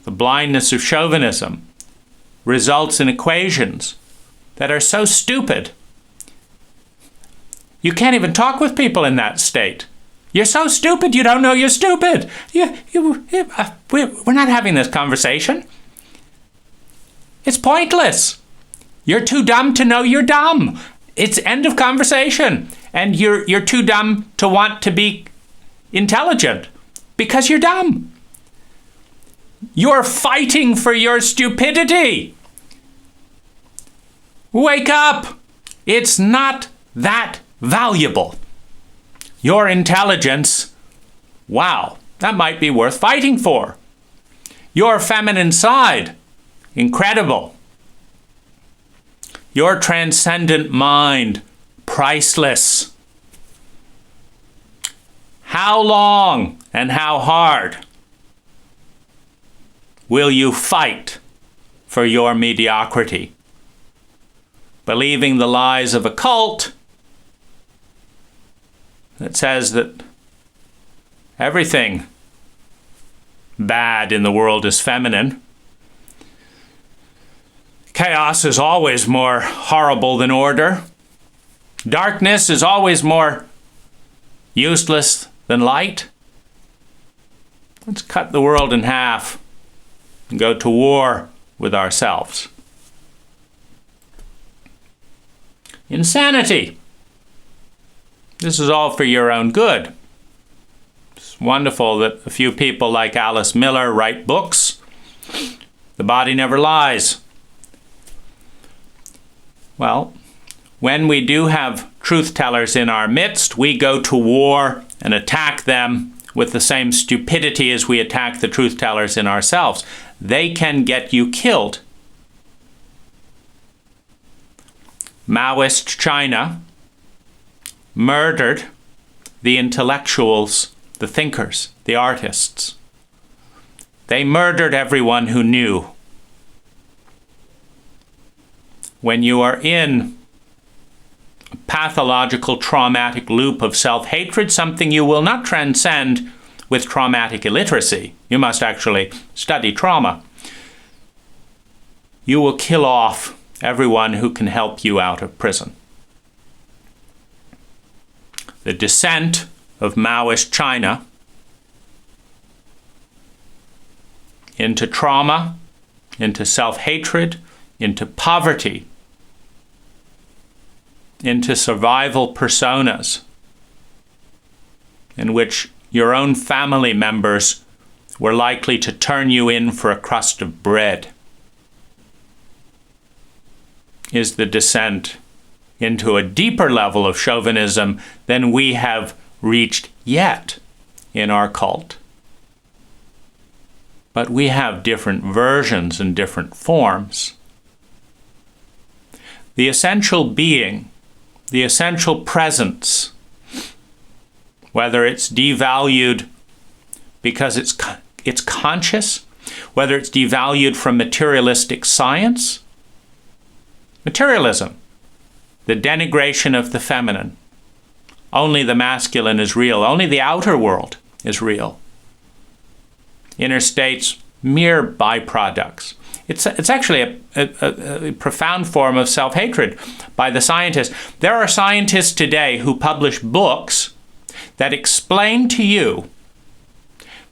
The blindness of chauvinism results in equations that are so stupid. You can't even talk with people in that state. You're so stupid, you don't know you're stupid. We're not having this conversation. It's pointless. You're too dumb to know you're dumb. It's end of conversation. And you're too dumb to want to be intelligent because you're dumb. You're fighting for your stupidity. Wake up. It's not that valuable. Your intelligence, wow, that might be worth fighting for. Your feminine side, incredible. Your transcendent mind, priceless. How long and how hard will you fight for your mediocrity? Believing the lies of a cult that says that everything bad in the world is feminine. Chaos is always more horrible than order. Darkness is always more useless than light. Let's cut the world in half and go to war with ourselves. Insanity. This is all for your own good. It's wonderful that a few people like Alice Miller write books. The body never lies. Well, when we do have truth-tellers in our midst, we go to war and attack them with the same stupidity as we attack the truth-tellers in ourselves. They can get you killed. Maoist China murdered the intellectuals, the thinkers, the artists. They murdered everyone who knew. When you are in a pathological, traumatic loop of self-hatred, something you will not transcend with traumatic illiteracy. You must actually study trauma. You will kill off everyone who can help you out of prison. The descent of Maoist China into trauma, into self-hatred, into poverty, into survival personas in which your own family members were likely to turn you in for a crust of bread, is the descent into a deeper level of chauvinism than we have reached yet in our cult. But we have different versions and different forms. The essential being, the essential presence, whether it's devalued because it's conscious, whether it's devalued from materialistic science, materialism, the denigration of the feminine. Only the masculine is real. Only the outer world is real. Inner states, mere byproducts. It's actually a profound form of self-hatred by the scientists. There are scientists today who publish books that explain to you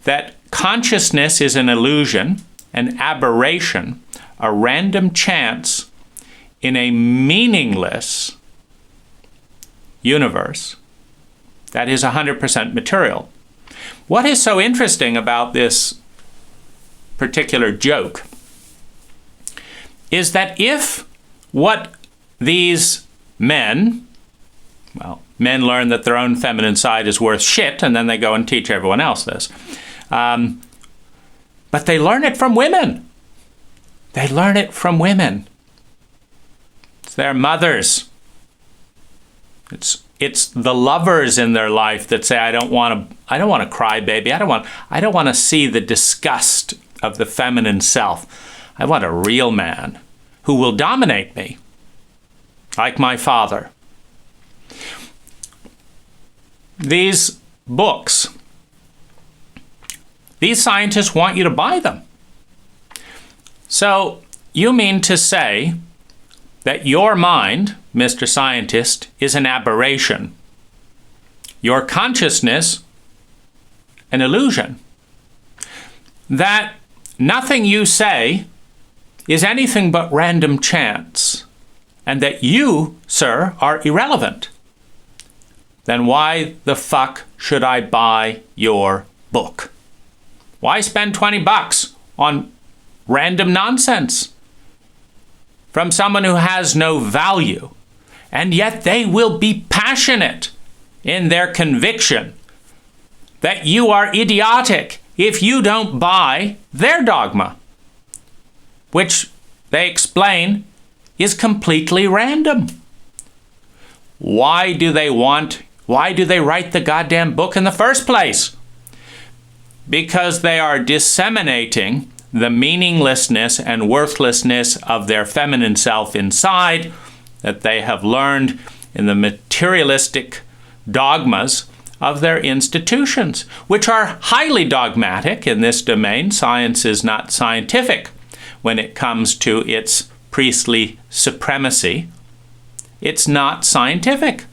that consciousness is an illusion, an aberration, a random chance in a meaningless universe that is 100% material. What is so interesting about this particular joke is that if what these men learn that their own feminine side is worth shit, and then they go and teach everyone else this. But they learn it from women. They learn it from women. It's their mothers. It's the lovers in their life that say, I don't want to cry, baby. I don't want to see the disgust of the feminine self. I want a real man who will dominate me, like my father. These books, these scientists want you to buy them. So you mean to say that your mind, Mr. Scientist, is an aberration. Your consciousness, an illusion. That nothing you say is anything but random chance, and that you, sir, are irrelevant. Then why the fuck should I buy your book? Why spend $20 on random nonsense from someone who has no value? And yet they will be passionate in their conviction that you are idiotic if you don't buy their dogma, which they explain is completely random. Why do they write the goddamn book in the first place? Because they are disseminating the meaninglessness and worthlessness of their feminine self inside that they have learned in the materialistic dogmas of their institutions, which are highly dogmatic in this domain. Science is not scientific when it comes to its priestly supremacy. It's not scientific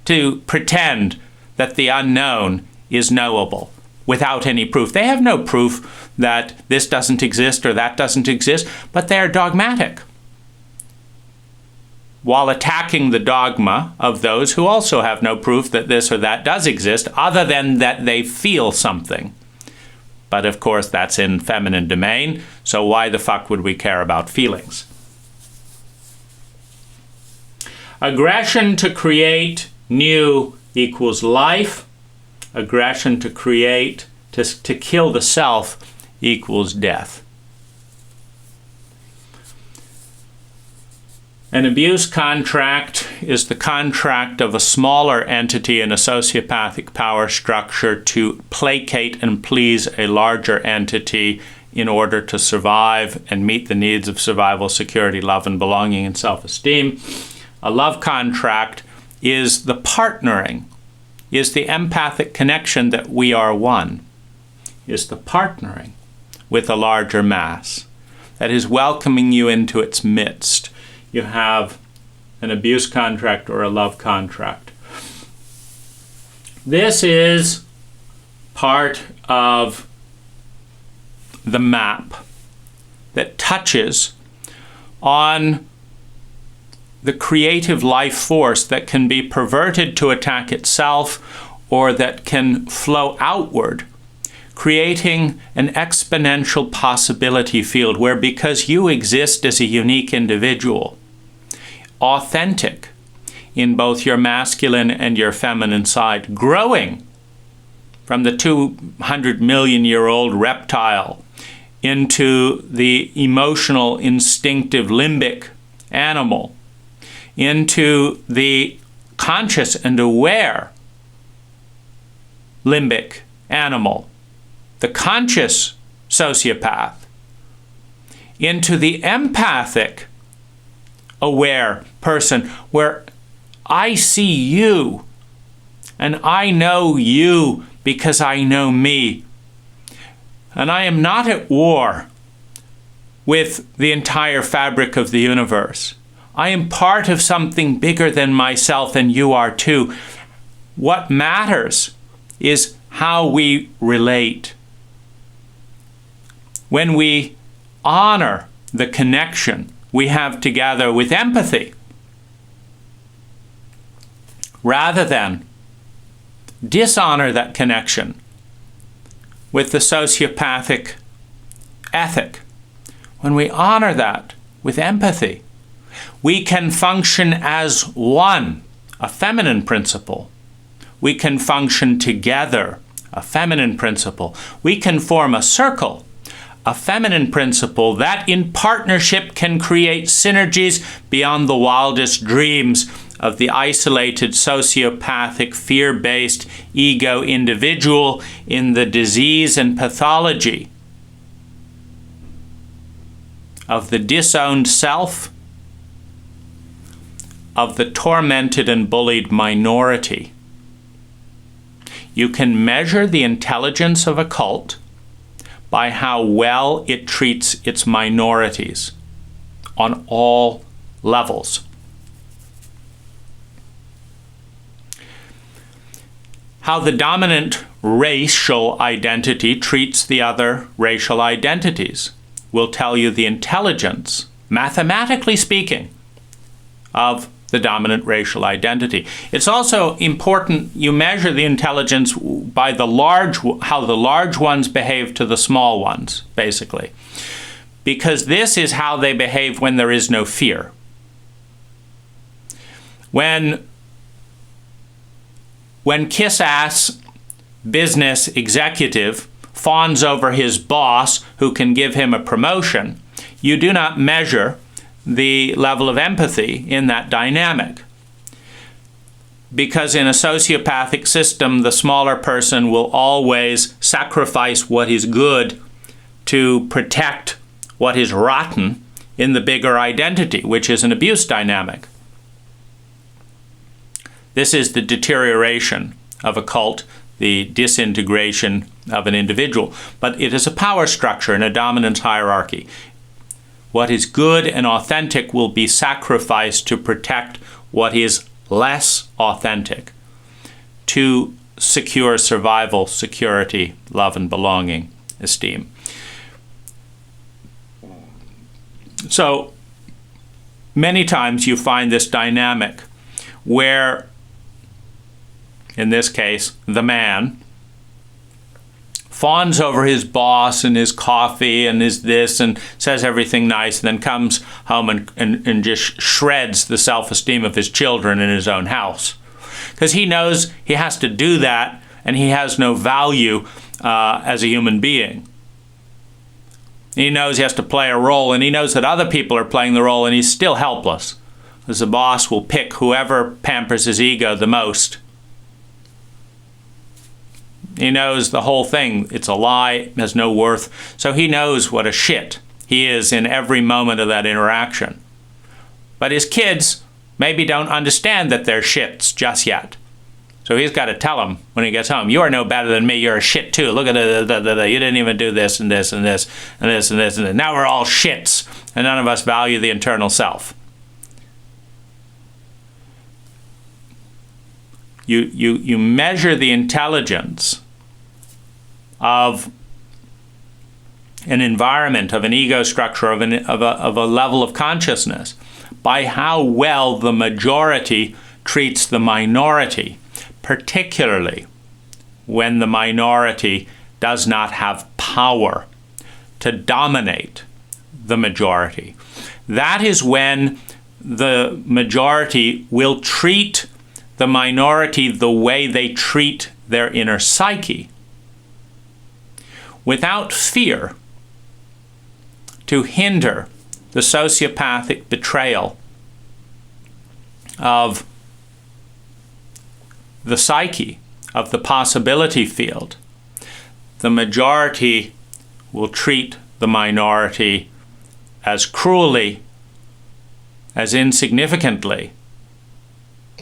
to pretend that the unknown is knowable. without any proof. They have no proof that this doesn't exist or that doesn't exist, but they're dogmatic, while attacking the dogma of those who also have no proof that this or that does exist, other than that they feel something. But of course, that's in feminine domain, so why the fuck would we care about feelings? Aggression to create new equals life. Aggression to create, to kill the self, equals death. An abuse contract is the contract of a smaller entity in a sociopathic power structure to placate and please a larger entity in order to survive and meet the needs of survival, security, love, and belonging and self-esteem. A love contract is the partnering, is the empathic connection that we are one, is the partnering with a larger mass that is welcoming you into its midst. You have an abuse contract or a love contract. This is part of the map that touches on the creative life force that can be perverted to attack itself or that can flow outward, creating an exponential possibility field where, because you exist as a unique individual, authentic in both your masculine and your feminine side, growing from the 200 million year old reptile into the emotional, instinctive, limbic animal, into the conscious and aware limbic animal, the conscious sociopath, into the empathic aware person, where I see you and I know you because I know me. And I am not at war with the entire fabric of the universe. I am part of something bigger than myself, and you are too. What matters is how we relate. When we honor the connection we have together with empathy, rather than dishonor that connection with the sociopathic ethic, when we honor that with empathy, we can function as one, a feminine principle. We can function together, a feminine principle. We can form a circle, a feminine principle that in partnership can create synergies beyond the wildest dreams of the isolated sociopathic, fear-based ego individual in the disease and pathology of the disowned self, of the tormented and bullied minority. You can measure the intelligence of a cult by how well it treats its minorities on all levels. How the dominant racial identity treats the other racial identities will tell you the intelligence, mathematically speaking, of the dominant racial identity. It's also important you measure the intelligence by how the large ones behave to the small ones, basically. Because this is how they behave when there is no fear. When kiss-ass business executive fawns over his boss who can give him a promotion, you do not measure the level of empathy in that dynamic. Because in a sociopathic system, the smaller person will always sacrifice what is good to protect what is rotten in the bigger identity, which is an abuse dynamic. This is the deterioration of a cult, the disintegration of an individual. But it is a power structure and a dominance hierarchy. What is good and authentic will be sacrificed to protect what is less authentic, to secure survival, security, love and belonging, esteem. So many times you find this dynamic where, in this case, the man fawns over his boss and his coffee and his this and says everything nice, and then comes home and just shreds the self-esteem of his children in his own house. Because he knows he has to do that, and he has no value as a human being. He knows he has to play a role, and he knows that other people are playing the role, and he's still helpless. Because the boss will pick whoever pampers his ego the most. He knows the whole thing. It's a lie, has no worth. So he knows what a shit he is in every moment of that interaction. But his kids maybe don't understand that they're shits just yet. So he's got to tell them when he gets home, you are no better than me, you're a shit too. Look at it, you didn't even do this and this and this and this and this and this. Now we're all shits, and none of us value the internal self. You measure the intelligence of an environment, of an ego structure, of a level of consciousness by how well the majority treats the minority, particularly when the minority does not have power to dominate the majority. That is when the majority will treat the minority the way they treat their inner psyche, without fear, to hinder the sociopathic betrayal of the psyche, of the possibility field. The majority will treat the minority as cruelly, as insignificantly,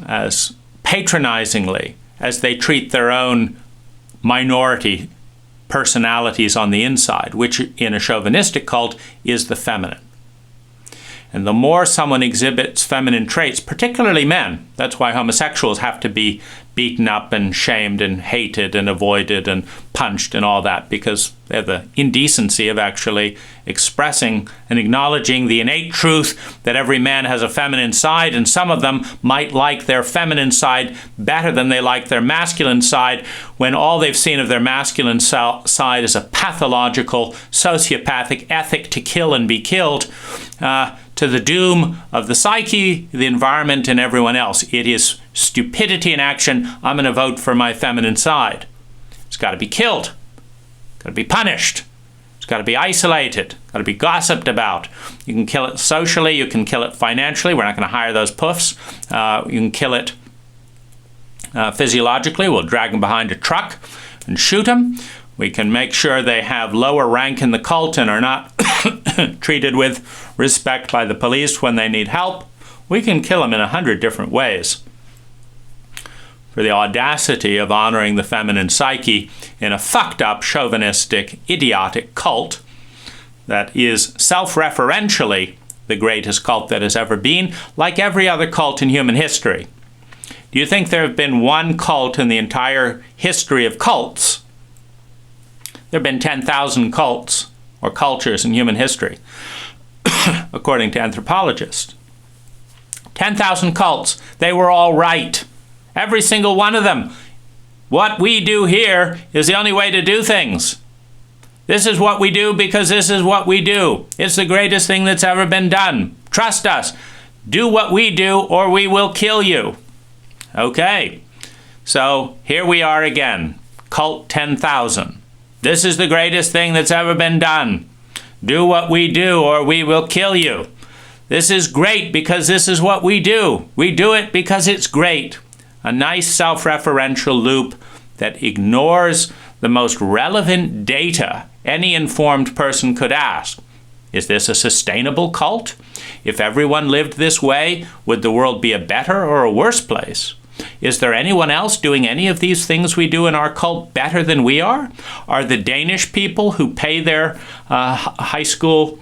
as patronizingly as they treat their own minority personalities on the inside, which in a chauvinistic cult is the feminine. And the more someone exhibits feminine traits, particularly men, that's why homosexuals have to be beaten up and shamed and hated and avoided and punched and all that, because they have the indecency of actually expressing and acknowledging the innate truth that every man has a feminine side, and some of them might like their feminine side better than they like their masculine side, when all they've seen of their masculine side is a pathological, sociopathic ethic to kill and be killed, to the doom of the psyche, the environment, and everyone else. It is stupidity in action. I'm going to vote for my feminine side. It's got to be killed. It's got to be punished. It's got to be isolated. It's got to be gossiped about. You can kill it socially. You can kill it financially. We're not going to hire those puffs. You can kill it physiologically. We'll drag them behind a truck and shoot them. We can make sure they have lower rank in the cult and are not treated with respect by the police when they need help. We can kill them in 100 different ways. For the audacity of honoring the feminine psyche in a fucked up, chauvinistic, idiotic cult that is self-referentially the greatest cult that has ever been, like every other cult in human history. Do you think there have been one cult in the entire history of cults? There have been 10,000 cults or cultures in human history, according to anthropologists. 10,000 cults. They were all right. Every single one of them. What we do here is the only way to do things. This is what we do because this is what we do. It's the greatest thing that's ever been done. Trust us. Do what we do or we will kill you. Okay. So here we are again. Cult 10,000. This is the greatest thing that's ever been done. Do what we do or we will kill you. This is great because this is what we do. We do it because it's great. A nice self-referential loop that ignores the most relevant data any informed person could ask. Is this a sustainable cult? If everyone lived this way, would the world be a better or a worse place? Is there anyone else doing any of these things we do in our cult better than we are? Are the Danish people who pay their high school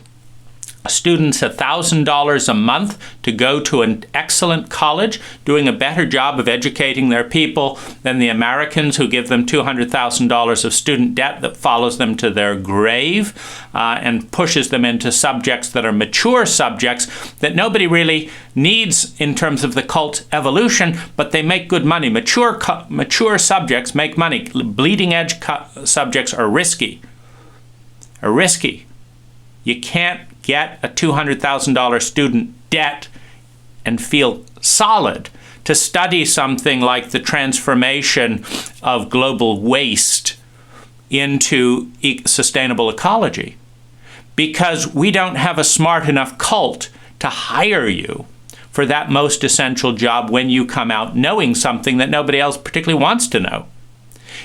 students $1,000 a month to go to an excellent college, doing a better job of educating their people than the Americans who give them $200,000 of student debt that follows them to their grave and pushes them into subjects that are mature subjects that nobody really needs in terms of the cult evolution, but they make good money. Mature subjects make money. Bleeding edge subjects are risky. You can't get a $200,000 student debt and feel solid to study something like the transformation of global waste into sustainable ecology, because we don't have a smart enough cult to hire you for that most essential job when you come out knowing something that nobody else particularly wants to know.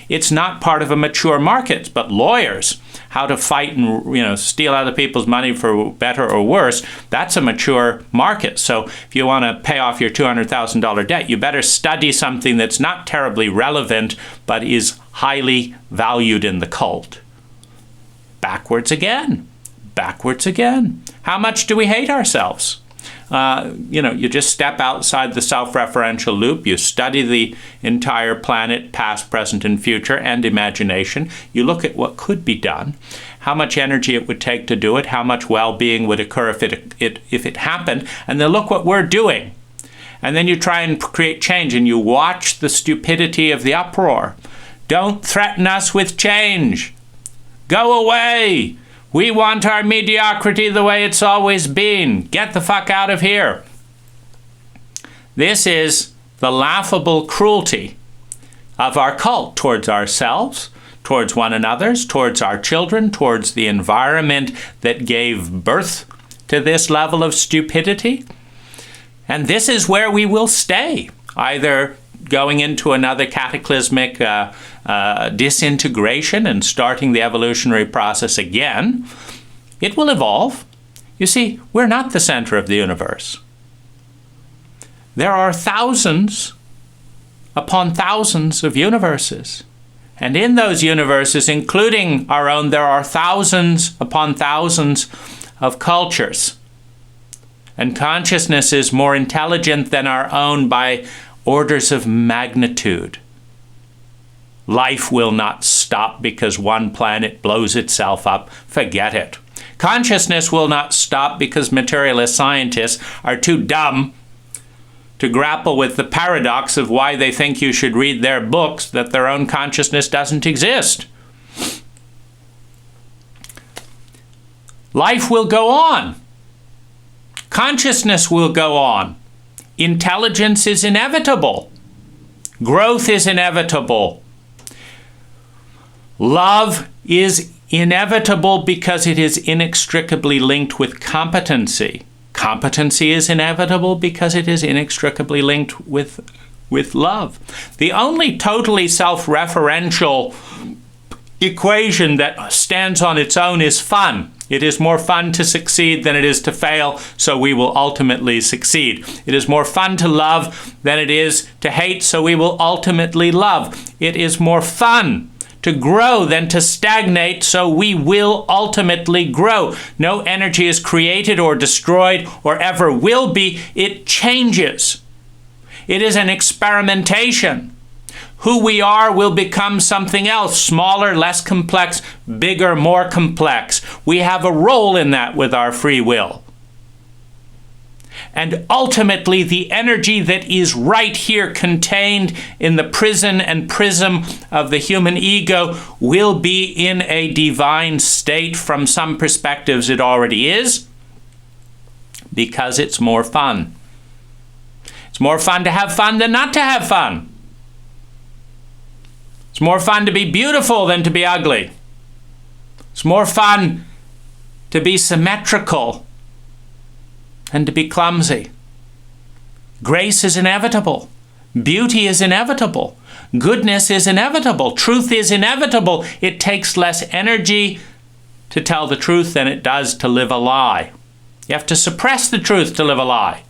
It's not part of a mature market, but lawyers, how to fight and steal other people's money for better or worse, that's a mature market. So if you want to pay off your $200,000 debt, you better study something that's not terribly relevant, but is highly valued in the cult. Backwards again. How much do we hate ourselves? You just step outside the self-referential loop. You study the entire planet, past, present, and future, and imagination. You look at what could be done, how much energy it would take to do it, how much well-being would occur if it happened, and then look what we're doing. And then you try and create change, and you watch the stupidity of the uproar. Don't threaten us with change. Go away. We want our mediocrity the way it's always been. Get the fuck out of here. This is the laughable cruelty of our cult towards ourselves, towards one another, towards our children, towards the environment that gave birth to this level of stupidity. And this is where we will stay, either going into another cataclysmic disintegration and starting the evolutionary process again. It will evolve. You see, we're not the center of the universe. There are thousands upon thousands of universes. And in those universes, including our own, there are thousands upon thousands of cultures. And consciousness is more intelligent than our own by orders of magnitude. Life will not stop because one planet blows itself up. Forget it. Consciousness will not stop because materialist scientists are too dumb to grapple with the paradox of why they think you should read their books, that their own consciousness doesn't exist. Life will go on. Consciousness will go on. Intelligence is inevitable. Growth is inevitable. Love is inevitable because it is inextricably linked with competency. Competency is inevitable because it is inextricably linked with love. The only totally self-referential equation that stands on its own is fun. It is more fun to succeed than it is to fail, so we will ultimately succeed. It is more fun to love than it is to hate, so we will ultimately love. It is more fun to grow than to stagnate, so we will ultimately grow. No energy is created or destroyed or ever will be. It changes. It is an experimentation. Who we are will become something else, smaller, less complex, bigger, more complex. We have a role in that with our free will. And ultimately, the energy that is right here contained in the prison and prism of the human ego will be in a divine state. From some perspectives, it already is, because it's more fun. It's more fun to have fun than not to have fun. It's more fun to be beautiful than to be ugly. It's more fun to be symmetrical than to be clumsy. Grace is inevitable. Beauty is inevitable. Goodness is inevitable. Truth is inevitable. It takes less energy to tell the truth than it does to live a lie. You have to suppress the truth to live a lie.